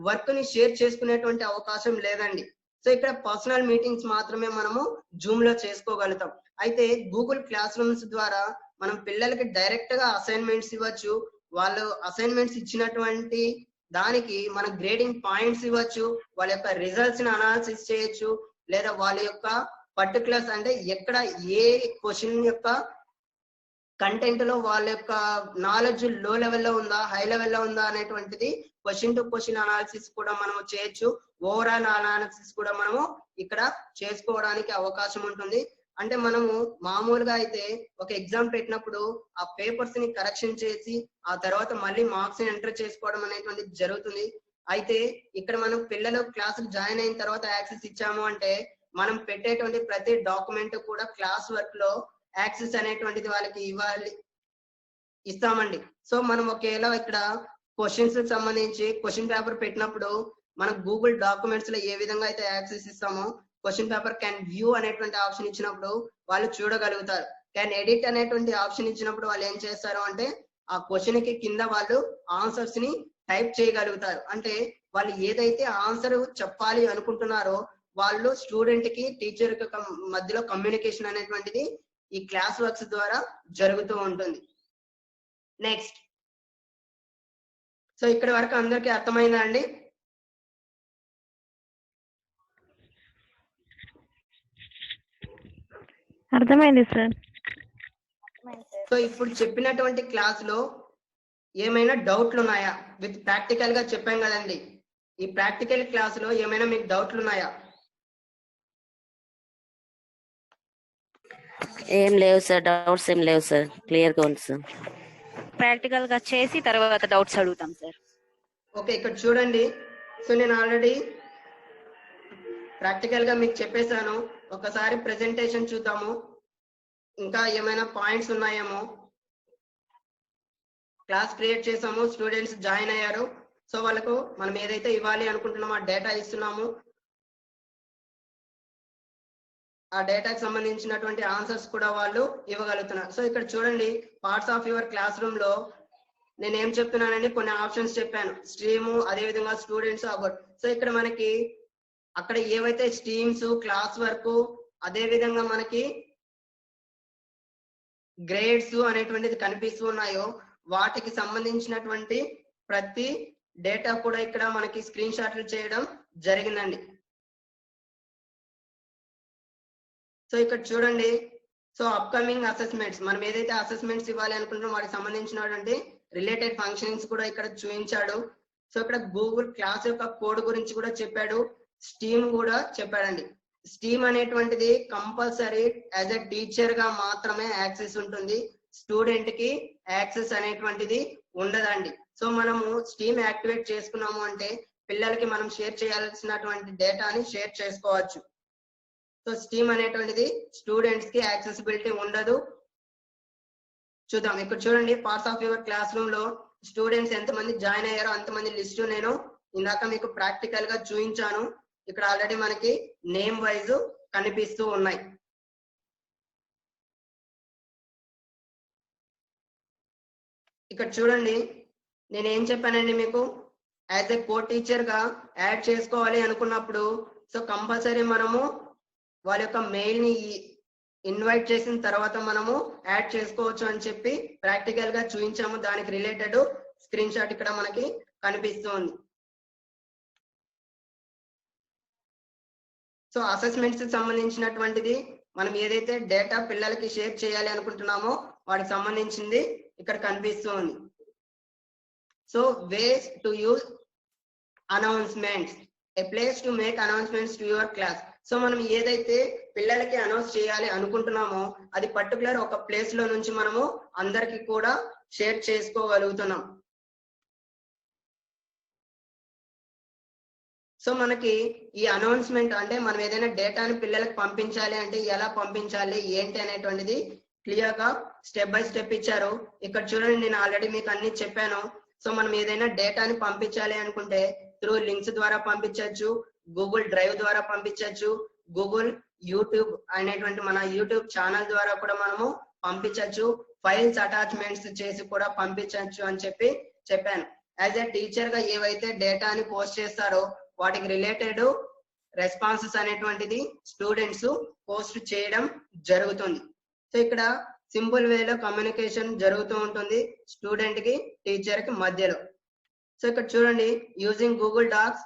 వర్క్ ని షేర్ చేసుకునేటువంటి అవకాశం లేదండి. సో ఇక్కడ పర్సనల్ మీటింగ్స్ మాత్రమే మనము జూమ్ లో చేసుకోగలుగుతాం. అయితే గూగుల్ క్లాస్ రూమ్స్ ద్వారా మనం పిల్లలకి డైరెక్ట్ గా అసైన్మెంట్స్ ఇవ్వచ్చు. వాళ్ళు అసైన్మెంట్స్ ఇచ్చినటువంటి దానికి మన గ్రేడింగ్ పాయింట్స్ ఇవ్వచ్చు, వాళ్ళ యొక్క రిజల్ట్స్ ని అనాలిసిస్ చేయొచ్చు, లేదా వాళ్ళ యొక్క పర్టికులర్స్ అంటే ఎక్కడ ఏ క్వశ్చన్ యొక్క కంటెంట్ లో వాళ్ళ యొక్క నాలెడ్జ్ లో లెవెల్లో ఉందా హై లెవెల్లో ఉందా అనేటువంటిది క్వశ్చన్ టు క్వశ్చన్ అనాలిసిస్ కూడా మనము చేయొచ్చు. ఓవరాల్ అనాలిసిస్ కూడా మనము ఇక్కడ చేసుకోవడానికి అవకాశం ఉంటుంది. అంటే మనము మామూలుగా అయితే ఒక ఎగ్జామ్ పెట్టినప్పుడు ఆ పేపర్స్ ని కరెక్షన్ చేసి ఆ తర్వాత మళ్ళీ మార్క్స్ ని ఎంటర్ చేసుకోవడం అనేటువంటిది జరుగుతుంది. అయితే ఇక్కడ మనం పిల్లలు క్లాసులు జాయిన్ అయిన తర్వాత యాక్సెస్ ఇచ్చాము అంటే మనం పెట్టేటువంటి ప్రతి డాక్యుమెంట్ కూడా క్లాస్ వర్క్ లో యాక్సెస్ అనేటువంటిది వాళ్ళకి ఇస్తామండి. సో మనం ఒకవేళ ఇక్కడ క్వశ్చన్స్ సంబంధించి క్వశ్చన్ పేపర్ పెట్టినప్పుడు మనం గూగుల్ డాక్యుమెంట్స్ లో ఏ విధంగా అయితే యాక్సెస్ ఇస్తామో క్వశ్చన్ పేపర్ క్యాన్ వ్యూ అనేటువంటి ఆప్షన్ ఇచ్చినప్పుడు వాళ్ళు చూడగలుగుతారు. క్యాన్ ఎడిట్ అనేటువంటి ఆప్షన్ ఇచ్చినప్పుడు వాళ్ళు ఏం చేస్తారు అంటే ఆ క్వశ్చన్ కి కింద వాళ్ళు ఆన్సర్స్ ని టైప్ చేయగలుగుతారు. అంటే వాళ్ళు ఏదైతే ఆన్సర్ చెప్పాలి అనుకుంటున్నారో వాళ్ళు స్టూడెంట్ కి టీచర్ కి మధ్యలో కమ్యూనికేషన్ అనేటువంటిది ఈ క్లాస్ వర్క్స్ ద్వారా జరుగుతూ ఉంటుంది. నెక్స్ట్, సో ఇక్కడ వరకు అందరికి అర్థమైందా అండి? అర్థమైంది సార్. సో ఇప్పుడు చెప్పినటువంటి క్లాస్ లో ఏమైనా డౌట్లు ఉన్నాయా? విత్ ప్రాక్టికల్ గా చెప్పాం కదండి, ఈ ప్రాక్టికల్ క్లాస్ లో ఏమైనా మీకు డౌట్లు ఉన్నాయా? ఏం లేవు సార్, డౌట్స్ ఏం లేవు సార్, క్లియర్ గా ఉంది సార్. ప్రాక్టికల్ గా చేసి తర్వాత డౌట్స్ అడుగుతాం సార్. ఓకే, ఇక్కడ చూడండి. సో నేను ఆల్రెడీ ప్రాక్టికల్ గా మీకు చెప్పేశాను. ఒకసారి ప్రెజెంటేషన్ చూద్దాము, ఇంకా ఏమైనా పాయింట్స్ ఉన్నాయేమో. క్లాస్ క్రియేట్ చేసాము, స్టూడెంట్స్ జాయిన్ అయ్యారు. సో వాళ్ళకు మనం ఏదైతే ఇవ్వాలి అనుకుంటున్నామో ఆ డేటా ఇస్తున్నాము. ఆ డేటాకి సంబంధించినటువంటి ఆన్సర్స్ కూడా వాళ్ళు ఇవ్వగలుగుతున్నారు. సో ఇక్కడ చూడండి, parts of your class room లో నేను ఏం చెప్తున్నానండి, కొన్ని ఆప్షన్స్ చెప్పాను. స్ట్రీము, అదే విధంగా స్టూడెంట్స్, అబౌట్. సో ఇక్కడ మనకి అక్కడ ఏవైతే స్ట్రీమ్స్, క్లాస్ వర్క్, అదే విధంగా మనకి గ్రేడ్స్ అనేటువంటిది కనిపిస్తూ ఉన్నాయో వాటికి సంబంధించినటువంటి ప్రతి డేటా కూడా ఇక్కడ మనకి స్క్రీన్ షాట్లు చేయడం జరిగిందండి. సో ఇక్కడ చూడండి, సో అప్కమింగ్ అసెస్మెంట్స్, మనం ఏదైతే అసెస్మెంట్స్ ఇవ్వాలి అనుకుంటున్నామో వాటికి సంబంధించినటువంటి రిలేటెడ్ ఫంక్షన్స్ కూడా ఇక్కడ చూపించాడు. సో ఇక్కడ గూగుల్ క్లాస్ యొక్క కోడ్ గురించి కూడా చెప్పాడు, స్టీమ్ కూడా చెప్పాడండి. స్టీమ్ అనేటువంటిది కంపల్సరీ యాజ్ ఎ టీచర్ గా మాత్రమే యాక్సెస్ ఉంటుంది, స్టూడెంట్ కి యాక్సెస్ అనేటువంటిది ఉండదండి. సో మనము స్టీమ్ యాక్టివేట్ చేసుకున్నాము అంటే పిల్లలకి మనం షేర్ చేయాల్సినటువంటి డేటాని షేర్ చేసుకోవచ్చు. సో స్టీమ్ అనేటువంటిది స్టూడెంట్స్ కి యాక్సెసిబిలిటీ ఉండదు. చూద్దాం, ఇక్కడ చూడండి, parts of your class room లో స్టూడెంట్స్ ఎంతమంది జాయిన్ అయ్యారో అంతమంది లిస్ట్ నేను ఇందాక మీకు ప్రాక్టికల్ గా చూపించాను. ఇక్కడ ఆల్రెడీ మనకి నేమ్ వైజ్ కనిపిస్తూ ఉన్నాయి. ఇక్కడ చూడండి, నేను ఏం చెప్పానండి మీకు, యాజ్ ఎ కో టీచర్ గా యాడ్ చేసుకోవాలి అనుకున్నప్పుడు సో కంపల్సరీ మనము వాళ్ళ యొక్క మెయిల్ ని ఇన్వైట్ చేసిన తర్వాత మనము యాడ్ చేసుకోవచ్చు అని చెప్పి ప్రాక్టికల్ గా చూపించాము. దానికి రిలేటెడ్ స్క్రీన్ షాట్ ఇక్కడ మనకి కనిపిస్తుంది. సో అసెస్మెంట్స్ కి సంబంధించినటువంటిది మనం ఏదైతే డేటా పిల్లలకి షేర్ చేయాలి అనుకుంటున్నామో వాటికి సంబంధించింది ఇక్కడ కనిపిస్తూ ఉంది. So ways to use announcements, A place to make announcements to your class. So మనం ఏదైతే పిల్లలకి అనౌన్స్ చేయాలి అనుకుంటున్నామో అది పర్టికులర్ ఒక ప్లేస్ లో నుంచి మనము అందరికి కూడా షేర్ చేసుకోగలుగుతున్నాం. సో మనకి ఈ అనౌన్స్మెంట్ అంటే మనం ఏదైనా డేటాని పిల్లలకు పంపించాలి అంటే ఎలా పంపించాలి ఏంటి అనేటువంటిది క్లియర్ గా స్టెప్ బై స్టెప్ ఇచ్చారు. ఇక్కడ చూడండి, నేను ఆల్రెడీ మీకు అన్ని చెప్పాను. సో మనం ఏదైనా డేటాని పంపించాలి అనుకుంటే త్రూ లింక్స్ ద్వారా పంపించవచ్చు, గూగుల్ డ్రైవ్ ద్వారా పంపించవచ్చు, గూగుల్ యూట్యూబ్ అనేటువంటి మన యూట్యూబ్ ఛానల్ ద్వారా కూడా మనము పంపించవచ్చు, ఫైల్స్ అటాచ్మెంట్స్ చేసి కూడా పంపించవచ్చు అని చెప్పాను. యాజ్ ఏ టీచర్ గా ఏవైతే డేటాని పోస్ట్ చేస్తారో వాటికి రిలేటెడ్ రెస్పాన్సెస్ అనేటువంటిది స్టూడెంట్స్ పోస్ట్ చేయడం జరుగుతుంది. సో ఇక్కడ సింపుల్ వేలో కమ్యూనికేషన్ జరుగుతూ ఉంటుంది స్టూడెంట్ కి టీచర్ కి మధ్యలో. సో ఇక్కడ చూడండి, using Google Docs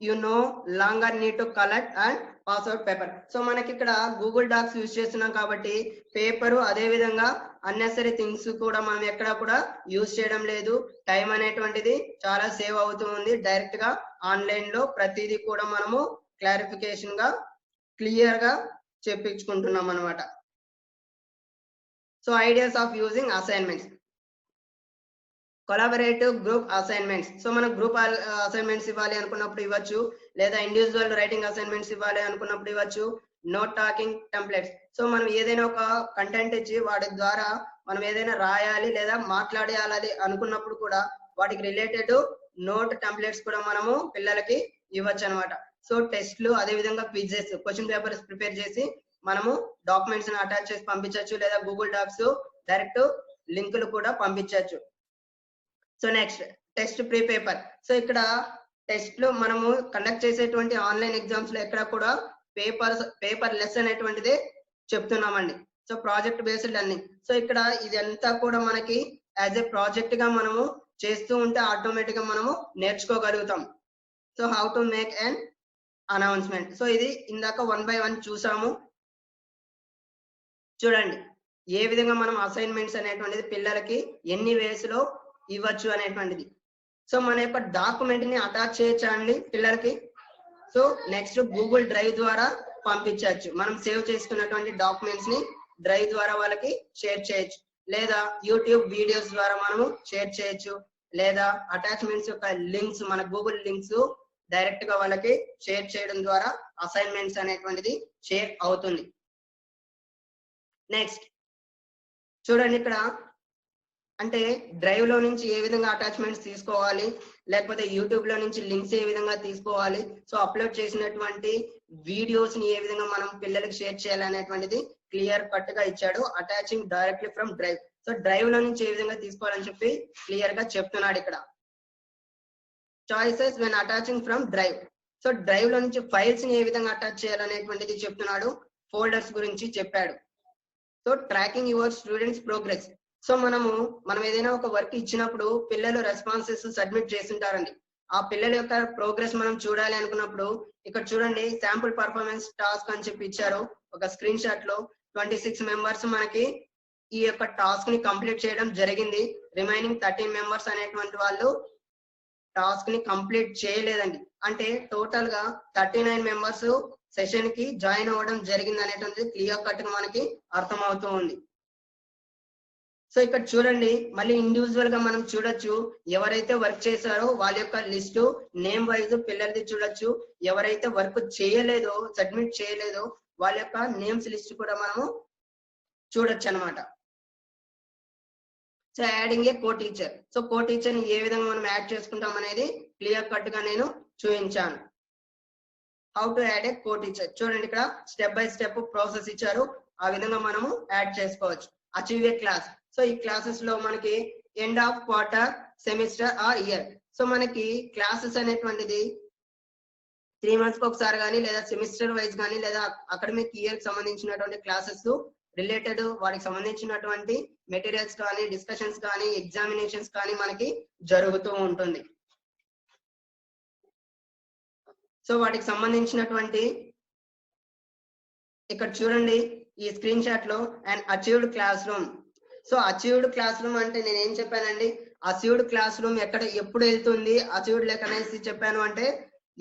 you no longer need to collect and pass out paper. So మనకి ఇక్కడ గూగుల్ డాక్స్ యూజ్ చేస్తున్నాం కాబట్టి పేపరు అదే విధంగా అన్నెసరీ థింగ్స్ కూడా మనం ఎక్కడ కూడా యూజ్ చేయడం లేదు. టైం అనేటువంటిది చాలా సేవ్ అవుతూ ఉంది. డైరెక్ట్ గా ఆన్లైన్ లో ప్రతిదీ కూడా మనము క్లారిఫికేషన్ గా క్లియర్ గా చెప్పించుకుంటున్నాం అనమాట. So ideas of using assignments, collaborative group assignments. So మనం గ్రూప్ అసైన్మెంట్స్ ఇవ్వాలి అనుకున్నప్పుడు ఇవ్వచ్చు, లేదా ఇండివిజువల్ రైటింగ్ అసైన్మెంట్స్ ఇవ్వాలి అనుకున్నప్పుడు ఇవ్వచ్చు, నోట్ టాకింగ్ టెంప్లెట్స్. సో మనం ఏదైనా ఒక కంటెంట్ ఇచ్చి వాటి ద్వారా మనం ఏదైనా రాయాలి లేదా మాట్లాడాలి అనుకున్నప్పుడు కూడా వాటికి రిలేటెడ్ నోట్ టెంప్లెట్స్ కూడా మనము పిల్లలకి ఇవ్వచ్చు అనమాట. సో టెస్ట్లు, అదే విధంగా క్విజెస్, క్వశ్చన్ పేపర్స్ ప్రిపేర్ చేసి మనము డాక్యుమెంట్స్ అటాచ్ చేసి పంపించవచ్చు, లేదా గూగుల్ డాక్స్ డైరెక్ట్ లింకులు కూడా పంపించవచ్చు. So next test pre paper. So ఇక్కడ టెస్ట్ లో మనము కండక్ట్ చేసేటువంటి ఆన్లైన్ ఎగ్జామ్స్ లో ఎక్కడ కూడా పేపర్ లెస్ అనేటువంటిది చెప్తున్నామండి. So project based learning. So ఇక్కడ ఇదంతా కూడా మనకి యాజ్ ఏ ప్రాజెక్ట్ గా మనము చేస్తూ ఉంటే ఆటోమేటిక్ గా మనము నేర్చుకోగలుగుతాం. So how to make an announcement. So ఇది ఇందాక 1 by 1 చూసాము. చూడండి ఏ విధంగా మనం అసైన్మెంట్స్ అనేటువంటిది పిల్లలకి ఎన్ని వేస్ లో ఇవ్వచ్చు అనేటువంటిది. సో మన యొక్క డాక్యుమెంట్ ని అటాచ్ చేయొచ్చా అండి పిల్లలకి. సో నెక్స్ట్ గూగుల్ డ్రైవ్ ద్వారా పంపించవచ్చు. మనం సేవ్ చేసుకున్నటువంటి డాక్యుమెంట్స్ ని డ్రైవ్ ద్వారా వాళ్ళకి షేర్ చేయొచ్చు, లేదా యూట్యూబ్ వీడియోస్ ద్వారా మనము షేర్ చేయొచ్చు, లేదా అటాచ్మెంట్స్ యొక్క లింక్స్, మన గూగుల్ లింక్స్ డైరెక్ట్ గా వాళ్ళకి షేర్ చేయడం ద్వారా అసైన్మెంట్స్ అనేటువంటిది షేర్ అవుతుంది. నెక్స్ట్ చూడండి, ఇక్కడ అంటే డ్రైవ్ లో నుంచి ఏ విధంగా అటాచ్మెంట్స్ తీసుకోవాలి, లేకపోతే యూట్యూబ్ లో నుంచి లింక్స్ ఏ విధంగా తీసుకోవాలి, సో అప్లోడ్ చేసినటువంటి వీడియోస్ ని ఏ విధంగా మనం పిల్లలకి షేర్ చేయాలి అనేటువంటిది క్లియర్ కట్ గా ఇచ్చాడు. Attaching directly from drive. So drive లో నుంచి ఏ విధంగా తీసుకోవాలని చెప్పి క్లియర్ గా చెప్తున్నాడు ఇక్కడ. Choices when attaching from drive. So drive లో నుంచి ఫైల్స్ ని ఏ విధంగా అటాచ్ చేయాలనేటువంటిది చెప్తున్నాడు. ఫోల్డర్స్ గురించి చెప్పాడు. So tracking your students progress. So మనం ఏదైనా ఒక వర్క్ ఇచ్చినప్పుడు పిల్లలు రెస్పాన్సెస్ సబ్మిట్ చేస్తుంటారండి. ఆ పిల్లల యొక్క ప్రోగ్రెస్ మనం చూడాలి అనుకున్నప్పుడు ఇక్కడ చూడండి, శాంపుల్ పర్ఫార్మెన్స్ టాస్క్ అని చెప్పి ఇచ్చారు. ఒక స్క్రీన్ షాట్ లో 26 మెంబర్స్ మనకి ఈ యొక్క టాస్క్ ని కంప్లీట్ చేయడం జరిగింది. రిమైనింగ్ 13 మెంబర్స్ అనేటువంటి వాళ్ళు టాస్క్ ని కంప్లీట్ చేయలేదండి. అంటే టోటల్ గా 39 మెంబర్స్ సెషన్ కి జాయిన్ అవ్వడం జరిగింది అనేటువంటిది క్లియర్ కట్ గా మనకి అర్థమవుతూ ఉంది. సో ఇక్కడ చూడండి, మళ్ళీ ఇండివిజువల్ గా మనం చూడొచ్చు. ఎవరైతే వర్క్ చేశారో వాళ్ళ యొక్క లిస్టు నేమ్ వైజ్ పిల్లలది చూడొచ్చు. ఎవరైతే వర్క్ చేయలేదో, సబ్మిట్ చేయలేదో వాళ్ళ యొక్క నేమ్స్ లిస్ట్ కూడా మనము చూడొచ్చు అనమాట. సో యాడింగ్ ఏ కో టీచర్. సో కో టీచర్ ని ఏ విధంగా మనం యాడ్ చేసుకుంటాం అనేది క్లియర్ కట్ గా నేను చూపించాను. How to add A co teacher. చూడండి, ఇక్కడ స్టెప్ బై స్టెప్ ప్రాసెస్ ఇచ్చారు. ఆ విధంగా మనము యాడ్ చేసుకోవచ్చు. Archive a class. సో ఈ క్లాసెస్ లో మనకి end of quarter, semester or year. So మనకి క్లాసెస్ అనేటువంటిది 3 months కి ఒకసారి కానీ, లేదా సెమిస్టర్ వైజ్ కానీ, లేదా అకాడమిక్ ఇయర్ కి సంబంధించినటువంటి క్లాసెస్ రిలేటెడ్ వాటికి సంబంధించినటువంటి మెటీరియల్స్ కానీ, డిస్కషన్స్ కానీ, ఎగ్జామినేషన్స్ కానీ మనకి జరుగుతూ ఉంటుంది. సో వాటికి సంబంధించినటువంటి ఇక్కడ చూడండి ఈ స్క్రీన్ షాట్ లో and achieved class room. So achieved class room అంటే నేను ఏం చెప్పానండి, అచీవ్డ్ క్లాస్ రూమ్ ఎప్పుడు వెళ్తుంది, అచీవ్డ్ లెక్క అనేసి చెప్పాను అంటే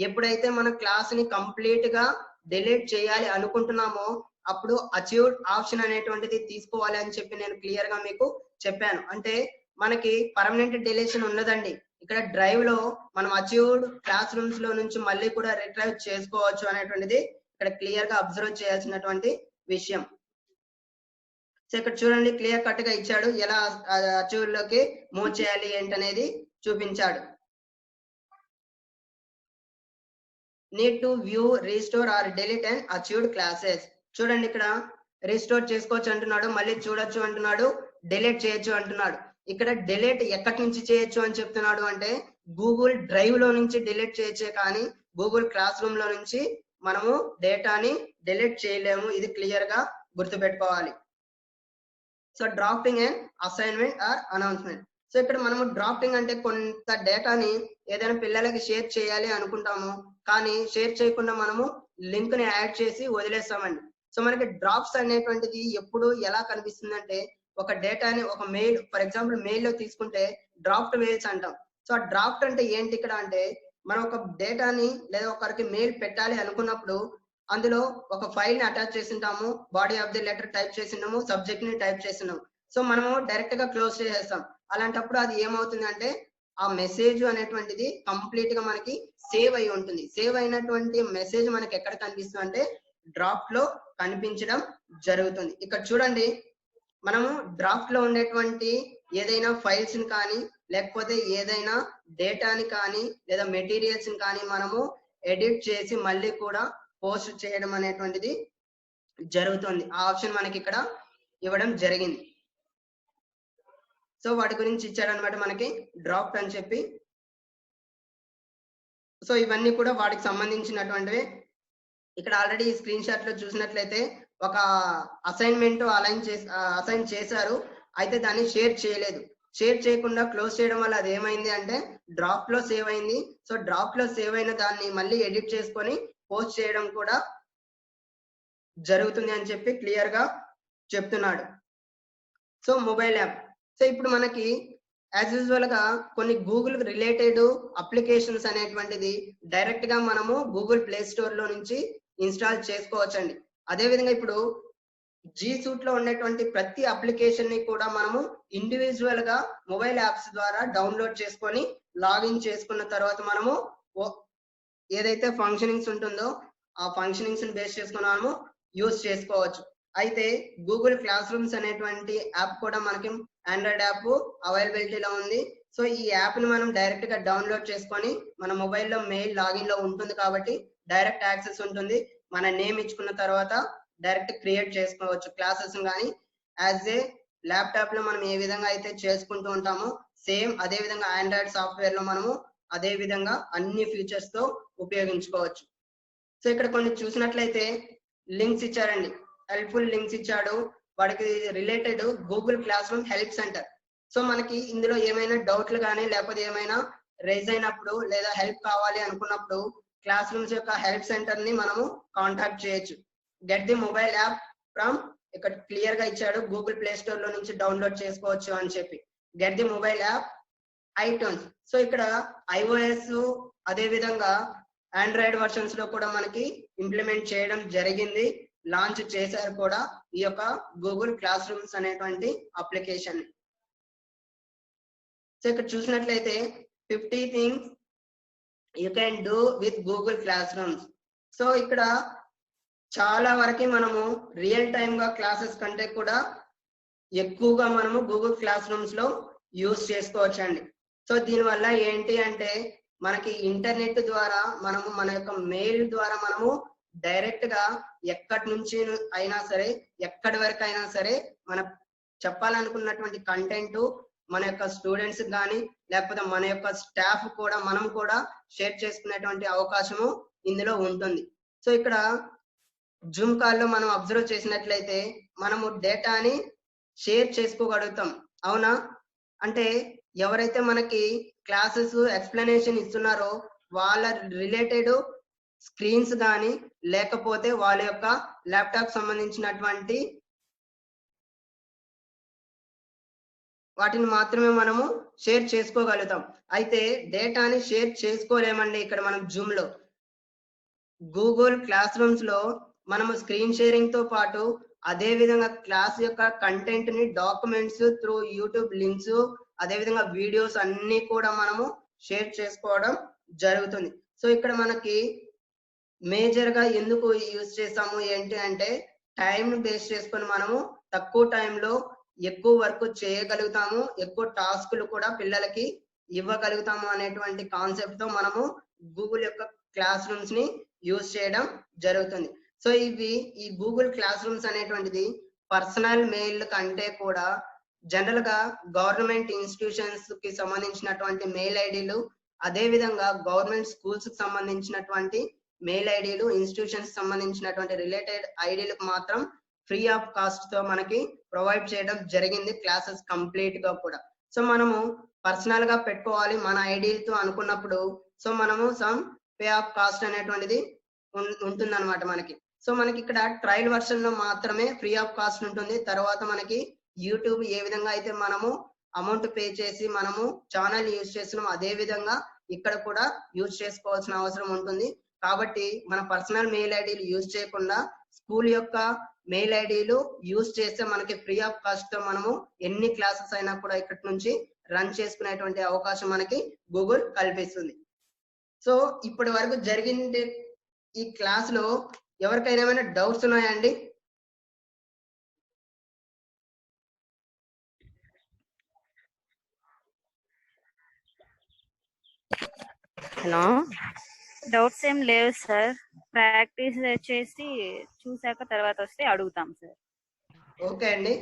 ఎప్పుడైతే మన క్లాస్ ని కంప్లీట్ గా డిలీట్ చేయాలి అనుకుంటున్నామో అప్పుడు అచీవ్డ్ ఆప్షన్ అనేటువంటిది తీసుకోవాలి అని చెప్పి నేను క్లియర్ గా మీకు చెప్పాను. అంటే మనకి పర్మనెంట్ డిలీషన్ ఉన్నదండి. ఇక్కడ డ్రైవ్ లో మనం అచీవ్డ్ క్లాస్ రూమ్స్ లో నుంచి మళ్ళీ కూడా రిట్రైవ్ చేసుకోవచ్చు అనేటువంటిది ఇక్కడ క్లియర్ గా అబ్జర్వ్ చేయాల్సినటువంటి విషయం. సో ఇక్కడ చూడండి క్లియర్ కట్ గా ఇచ్చాడు, ఎలా అచీవ్డ్ లోకి మూవ్ చేయాలి ఏంటనేది చూపించాడు. Need to view restore or delete and archived classes. చూడండి ఇక్కడ రీస్టోర్ చేసుకోవచ్చు అంటున్నాడు, మళ్ళీ చూడొచ్చు అంటున్నాడు, డిలీట్ చేయొచ్చు అంటున్నాడు. ఇక్కడ డిలీట్ ఎక్కడి నుంచి చేయొచ్చు అని చెప్తున్నాడు అంటే గూగుల్ డ్రైవ్ లో నుంచి డిలీట్ చేయొచ్చే కానీ గూగుల్ క్లాస్ రూమ్ లో నుంచి మనము డేటాని డిలీట్ చేయలేము. ఇది క్లియర్ గా గుర్తుపెట్టుకోవాలి. So drafting and assignment or announcement. So ఇక్కడ మనము డ్రాఫ్టింగ్ అంటే కొంత డేటాని ఏదైనా పిల్లలకి షేర్ చేయాలి అనుకుంటాము, కానీ షేర్ చేయకుండా మనము లింక్ ని యాడ్ చేసి వదిలేస్తామండి. సో మనకి డ్రాప్స్ అనేటువంటిది ఎప్పుడు ఎలా కనిపిస్తుంది అంటే ఒక డేటాని ఒక మెయిల్, ఫర్ ఎగ్జాంపుల్ మెయిల్ లో తీసుకుంటే డ్రాఫ్ట్ మెయిల్స్ అంటాం. సో ఆ డ్రాఫ్ట్ అంటే ఏంటి ఇక్కడ అంటే మనం ఒక డేటాని లేదా ఒకరికి మెయిల్ పెట్టాలి అనుకున్నప్పుడు అందులో ఒక ఫైల్ ని అటాచ్ చేసింటాము, body of the letter type చేసినాము, సబ్జెక్ట్ ని టైప్ చేసినాము. సో మనము డైరెక్ట్ గా క్లోజ్ చేసేస్తాం. అలాంటప్పుడు అది ఏమవుతుంది అంటే ఆ మెసేజ్ అనేటువంటిది కంప్లీట్ గా మనకి సేవ్ అయి ఉంటుంది. సేవ్ అయినటువంటి మెసేజ్ మనకి ఎక్కడ కనిపిస్తుంది అంటే డ్రాఫ్ట్ లో కనిపించడం జరుగుతుంది. ఇక్కడ చూడండి మనము డ్రాఫ్ట్ లో ఉండేటువంటి ఏదైనా ఫైల్స్ ని కానీ లేకపోతే ఏదైనా డేటాని కానీ లేదా మెటీరియల్స్ ని కానీ మనము ఎడిట్ చేసి మళ్ళీ కూడా పోస్ట్ చేయడం అనేటువంటిది జరుగుతుంది. ఆ ఆప్షన్ మనకి ఇక్కడ ఇవ్వడం జరిగింది. సో వాటి గురించి ఇచ్చాడనమాట మనకి డ్రాఫ్ట్ అని చెప్పి. సో ఇవన్నీ కూడా వాటికి సంబంధించినటువంటివి. ఇక్కడ ఆల్రెడీ స్క్రీన్ షాట్ లో చూసినట్లయితే ఒక అసైన్మెంట్ అసైన్ చేశారు, అయితే దాన్ని షేర్ చేయలేదు. షేర్ చేయకుండా క్లోజ్ చేయడం వల్ల అది ఏమైంది అంటే డ్రాఫ్ట్ లో సేవ్ అయింది. సో డ్రాఫ్ట్ లో సేవ్ అయిన దాన్ని మళ్ళీ ఎడిట్ చేసుకొని పోస్ట్ చేయడం కూడా జరుగుతుంది అని చెప్పి క్లియర్ గా చెప్తున్నాడు. So mobile app. సో ఇప్పుడు మనకి యాజ్ యూజువల్ గా కొన్ని గూగుల్ రిలేటెడ్ అప్లికేషన్స్ అనేటువంటిది డైరెక్ట్ గా మనము గూగుల్ ప్లే స్టోర్ లో నుంచి ఇన్స్టాల్ చేసుకోవచ్చండి. అదే విధంగా ఇప్పుడు జీ సూట్ లో ఉండేటువంటి ప్రతి అప్లికేషన్ ని కూడా మనము ఇండివిజువల్ గా మొబైల్ యాప్స్ ద్వారా డౌన్లోడ్ చేసుకొని లాగిన్ చేసుకున్న తర్వాత మనము ఏదైతే ఫంక్షనింగ్స్ ఉంటుందో ఆ ఫంక్షనింగ్స్ ని బేస్ చేసుకుని మనము యూజ్ చేసుకోవచ్చు. అయితే గూగుల్ క్లాస్ రూమ్స్ అనేటువంటి యాప్ కూడా మనకి ఆండ్రాయిడ్ యాప్ అవైలబిలిటీలో ఉంది. సో ఈ యాప్ ని మనం డైరెక్ట్ గా డౌన్లోడ్ చేసుకొని మన మొబైల్లో మెయిల్ లాగిన్ లో ఉంటుంది కాబట్టి డైరెక్ట్ యాక్సెస్ ఉంటుంది. మన నేమ్ ఇచ్చుకున్న తర్వాత డైరెక్ట్ క్రియేట్ చేసుకోవచ్చు క్లాసెస్ కానీ. యాజ్ ఏ ల్యాప్టాప్ లో మనం ఏ విధంగా అయితే చేసుకుంటూ ఉంటామో సేమ్ అదే విధంగా ఆండ్రాయిడ్ సాఫ్ట్వేర్ లో మనము అదే విధంగా అన్ని ఫీచర్స్ తో ఉపయోగించుకోవచ్చు. సో ఇక్కడ కొన్ని చూసినట్లయితే లింక్స్ ఇచ్చారండి, హెల్ప్ఫుల్ లింక్స్ ఇచ్చాడు. వాడికి related Google class room help centre. So మనకి ఇందులో ఏమైనా డౌట్లు కానీ లేకపోతే ఏమైనా రైజ్ అయినప్పుడు లేదా హెల్ప్ కావాలి అనుకున్నప్పుడు క్లాస్ రూమ్స్ యొక్క హెల్ప్ సెంటర్ ని మనము కాంటాక్ట్ చేయొచ్చు. Get the mobile app from, ఇక్కడ క్లియర్ గా ఇచ్చాడు గూగుల్ ప్లే స్టోర్ లో నుంచి డౌన్లోడ్ చేసుకోవచ్చు అని చెప్పి. Get the mobile app iTunes. So ఇక్కడ ఐఓఎస్ అదే విధంగా ఆండ్రాయిడ్ వర్షన్స్ లో కూడా మనకి ఇంప్లిమెంట్ చేయడం జరిగింది, లాంచ్ చేశారు కూడా ఈ యొక్క గూగుల్ క్లాస్ రూమ్స్ అనేటువంటి అప్లికేషన్. సో ఇక్కడ చూసినట్లయితే 50 things you can do with Google Classrooms. So ఇక్కడ చాలా వరకు మనము రియల్ టైమ్ గా క్లాసెస్ కంటే కూడా ఎక్కువగా మనము గూగుల్ క్లాస్ రూమ్స్ లో యూజ్ చేసుకోవచ్చు అండి. సో దీనివల్ల ఏంటి అంటే మనకి ఇంటర్నెట్ ద్వారా మనము మన యొక్క మెయిల్ ద్వారా మనము డైరెక్ట్ గా ఎక్కడి నుంచి అయినా సరే ఎక్కడి వరకు అయినా సరే మన చెప్పాలనుకున్నటువంటి కంటెంట్ మన యొక్క స్టూడెంట్స్ కానీ లేకపోతే మన యొక్క స్టాఫ్ కూడా మనం కూడా షేర్ చేసుకునేటువంటి అవకాశము ఇందులో ఉంటుంది. సో ఇక్కడ జూమ్ కాల్ లో మనం అబ్జర్వ్ చేసినట్లయితే మనము డేటాని షేర్ చేసుకోగలుగుతాం, అవునా? అంటే ఎవరైతే మనకి క్లాసెస్ ఎక్స్ప్లెనేషన్ ఇస్తున్నారో వాళ్ళ రిలేటెడ్ స్క్రీన్స్ కానీ లేకపోతే వాళ్ళ యొక్క ల్యాప్టాప్ సంబంధించినటువంటి వాటిని మాత్రమే మనము షేర్ చేసుకోగలుగుతాం. అయితే డేటాని షేర్ చేసుకోలేమండి. ఇక్కడ మనం జూమ్ లో గూగుల్ క్లాస్ రూమ్స్ లో మనము స్క్రీన్ షేరింగ్ తో పాటు అదే విధంగా క్లాస్ యొక్క కంటెంట్ ని డాక్యుమెంట్స్ త్రూ యూట్యూబ్ లింక్స్ అదే విధంగా వీడియోస్ అన్ని కూడా మనము షేర్ చేసుకోవడం జరుగుతుంది. సో ఇక్కడ మనకి మేజర్ గా ఎందుకు యూజ్ చేసాము ఏంటి అంటే టైం బేస్ చేసుకొని మనము తక్కువ టైంలో ఎక్కువ వర్క్ చేయగలుగుతాము, ఎక్కువ టాస్కులు కూడా పిల్లలకి ఇవ్వగలుగుతాము అనేటువంటి కాన్సెప్ట్ తో మనము గూగుల్ యొక్క క్లాస్ రూమ్స్ ని యూజ్ చేయడం జరుగుతుంది. సో ఈ గూగుల్ క్లాస్ రూమ్స్ అనేటువంటిది పర్సనల్ మెయిల్ కంటే కూడా జనరల్ గా గవర్నమెంట్ ఇన్స్టిట్యూషన్స్ కి సంబంధించినటువంటి మెయిల్ ఐడీలు అదే విధంగా గవర్నమెంట్ స్కూల్స్ కి సంబంధించినటువంటి మెయిల్ ఐడీలు ఇన్స్టిట్యూషన్స్ సంబంధించినటువంటి రిలేటెడ్ ఐడీలకు మాత్రం ఫ్రీ ఆఫ్ కాస్ట్ తో మనకి ప్రొవైడ్ చేయడం జరిగింది క్లాసెస్ కంప్లీట్ గా కూడా. సో మనము పర్సనల్ గా పెట్టుకోవాలి మన ఐడీతో అనుకున్నప్పుడు సో మనము సమ్ పే ఆఫ్ కాస్ట్ అనేటువంటిది ఉంటుంది అనమాట మనకి. సో మనకి ఇక్కడ ట్రయల్ వర్షన్ లో మాత్రమే ఫ్రీ ఆఫ్ కాస్ట్ ఉంటుంది. తర్వాత మనకి యూట్యూబ్ ఏ విధంగా అయితే మనము అమౌంట్ పే చేసి మనము ఛానల్ యూజ్ చేస్తున్నాం అదే విధంగా ఇక్కడ కూడా యూజ్ చేసుకోవాల్సిన అవసరం ఉంటుంది. కాబట్టి మన పర్సనల్ మెయిల్ ఐడీలు యూజ్ చేయకుండా స్కూల్ యొక్క మెయిల్ ఐడీలు యూజ్ చేస్తే మనకి ఫ్రీ ఆఫ్ కాస్ట్ తో మనము ఎన్ని క్లాసెస్ అయినా కూడా ఇక్కడ నుంచి రన్ చేసుకునేటువంటి అవకాశం మనకి గూగుల్ కల్పిస్తుంది. సో ఇప్పటి వరకు జరిగింది ఈ క్లాస్ లో ఎవరికైనా ఏమైనా డౌట్స్ ఉన్నాయండి? హలో, డౌట్స్ ఏం లేవు సార్. ప్రాక్టీస్ చేసి చూసాక తర్వాత వస్తే అడుగుతాం సార్. ఓకే అండి.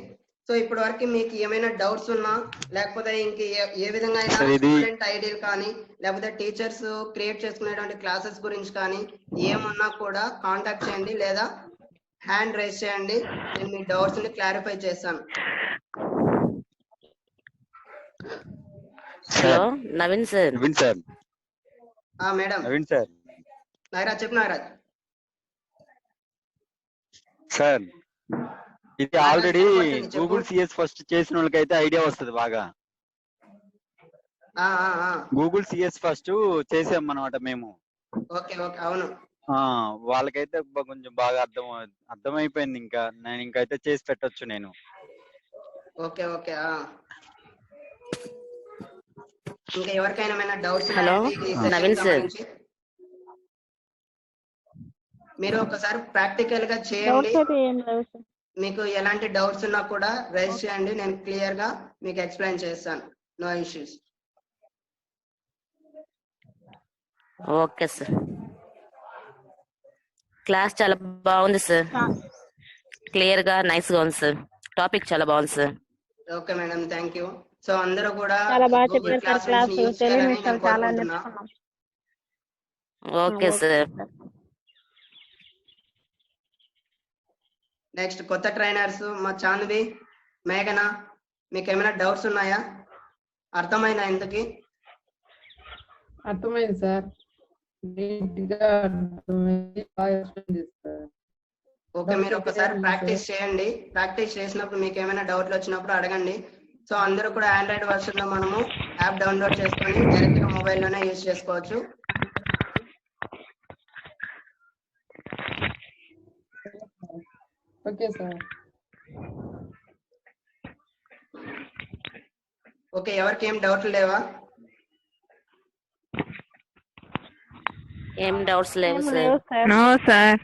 సో ఇప్పటి వరకు మీకు ఏమైనా డౌట్స్ ఉన్నా లేకపోతే ఇంక ఏ విధంగా అయినా Sir, ఇది- స్టూడెంట్ ఐడీలు కానీ లేకపోతే టీచర్స్ క్రియేట్ చేసుకునేటువంటి క్లాసెస్ గురించి కానీ ఏమున్నా కూడా కాంటాక్ట్ చేయండి లేదా హ్యాండ్ రైజ్ చేయండి. నేను మీ డౌట్స్ ని క్లారిఫై చేస్తాను. Hello Naveen sir. Naveen sir, madam Naveen sir, Nagaraj చెప్పు నాగరాజ్. సార్ ఇది ఆల్రెడీ గూగుల్ సిఎస్ ఫస్ట్ చేసిన వాళ్ళకైతే ఐడియా వస్తుంది బాగా. గూగుల్ సిఎస్ ఫస్ట్ చేసాం అన్నమాట మేము. ఓకే ఓకే అవును. వాళ్ళకైతే కొంచెం బాగా అర్థమైపోయింది. ఇంకా నేను ఇంకైతే చేసి పెట్టొచ్చు నేను. ఓకే ఓకే ఇంకా ఎవరికైనా ఏమైనా డౌట్స్ హలో, నవీన్ సార్. మీరు ఒకసారి ప్రాక్టికల్ గా చేయండి. డౌట్స్ అయితే ఏం లేవు సార్. మీకు ఎలాంటి డౌట్స్ ఉన్నా కూడా రైజ్ చేయండి, నేను క్లియర్ గా మీకు ఎక్స్ప్లెయిన్ చేస్తాను. No issues. Okay sir. Class చాలా బాగుంది సార్. క్లియర్ గా నైస్ గా ఉంది సార్. టాపిక్ చాలా బాగుంది sir. Okay madam, thank you. So అందరూ కూడా చాలా బాగా Google చెప్పారు సార్ Classrooms క్లాస్. ని use తెలియని చేయాలని విషయాలు నేను చాలా కోరుకుంటున్నా. నేర్చుకున్నాం. Okay sir. నెక్స్ట్ కొత్త ట్రైనర్స్ మా చాంద్వి, మేఘన, మీకు ఏమైనా డౌట్స్ ఉన్నాయా? అర్థమైందా ఇంతకి? అర్థమైంది సార్. నీట్గా అర్థమైంది. బాగా ఎక్స్ప్లెయిన్ చేస్తారు. ఓకే, మీరు ఒకసారి ప్రాక్టీస్ చేయండి. ప్రాక్టీస్ చేసినప్పుడు మీకు ఏమైనా డౌట్లు వచ్చినప్పుడు అడగండి. సో అందరూ కూడా ఆండ్రాయిడ్ వర్షన్ లో మనము యాప్ డౌన్లోడ్ చేసుకొని డైరెక్ట్ గా మొబైల్ లోనే యూజ్ చేసుకోవచ్చు. Okay sir. ఓకే, ఎవరికి ఏం డౌట్లు లేవా? ఏం డౌట్స్ లేవు ఏం సార్. లేవు sir. No sir.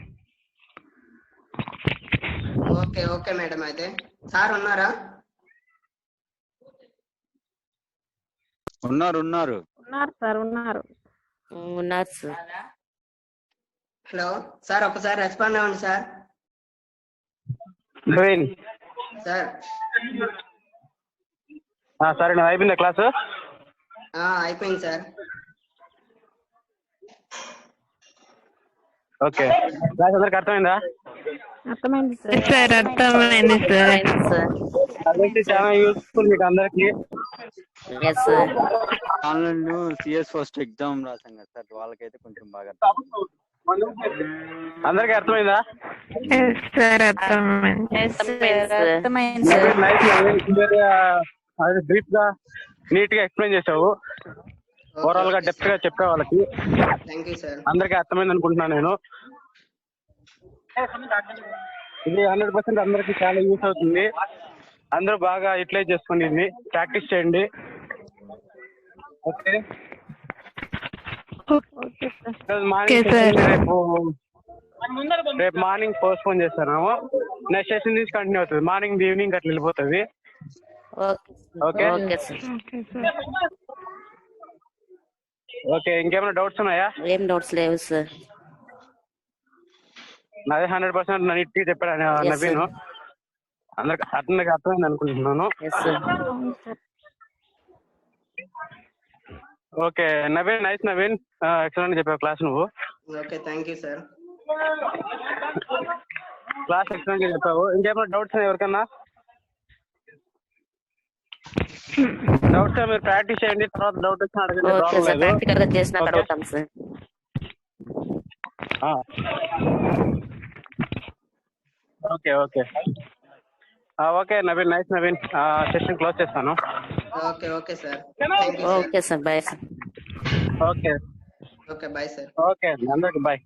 Okay okay madam, అయితే సార్ ఉన్నారా? ఉన్నారు. ఉన్నారు సార్, ఉన్నారు. ఉన్నారు సార్. హలో సార్, ఒకసారి రెస్పాండ్ అవ్వండి సార్. నవీన్ సార్ సరే, నేను అయిపోయిందా క్లాసు? అయిపోయింది సార్. ఓకే, క్లాస్ అందరికి అర్థమైందా? అర్థమైంది సార్. సార్ అర్థమైంది సార్. సార్. అదైతే చాలా యూస్ఫుల్ మీకు అందరికి. Yes sir. Online CS first exam రాసాం కదా సార్, వాళ్ళకైతే కొంచెం బాగా అర్థం. అందరికి అర్థమైందా? సార్ అర్థమైంది. అర్థమైంది సార్. అది బ్రీఫ్ గా నీట్ గా ఎక్స్ప్లెయిన్ చేసావు. ఓవరాల్ గా డెప్త్ గా చెప్పే వాళ్ళకి థ్యాంక్ యూ సార్. అందరికి అర్థమైంది అనుకుంటున్నాను నేను. ఇది 100% అందరికి చాలా యూస్ అవుతుంది. అందరూ బాగా యూటిలైజ్ చేసుకోండి, ఇది ప్రాక్టీస్ చేయండి. Okay, okay sir. మార్నింగ్ రేపు మార్నింగ్ పోస్ట్ పోన్ చేస్తున్నాము. నెక్స్ట్ సెషన్ నుంచి కంటిన్యూ అవుతుంది. మార్నింగ్ ఈవినింగ్ అట్లా వెళ్ళిపోతుంది. Okay okay sir. Okay sir. Okay, ఇంకేమైనా డౌట్స్ ఉన్నాయా? ఏం డౌట్స్ లేవు సార్. అదే 100% నీట్ గా చెప్పాడు నవీన్. అందరికి అర్థమైంది అనుకుంటున్నాను. Yes sir. అవును సార్. Okay Naveen, nice Naveen, excellent చెప్పావు క్లాస్. నువ్వు okay thank you sir. Class excellent గా చెప్పావు. ఇంకేమైనా డౌట్స్ ఎవరికన్నా? డౌట్స్ మీరు ప్రాక్టీస్ చేయండి, తర్వాత డౌట్ వచ్చిన అడగండి, ఓకే ప్రాబ్లం సార్. లేదు. ప్రాక్టికల్ గా చేసినాక అడుగుతాం sir. Okay okay okay Naveen, nice Naveen. Session close చేస్తాను. Okay okay sir. Thank you sir. Okay sir. Bye sir. Okay okay bye sir. Okay అందరికి బాయ్.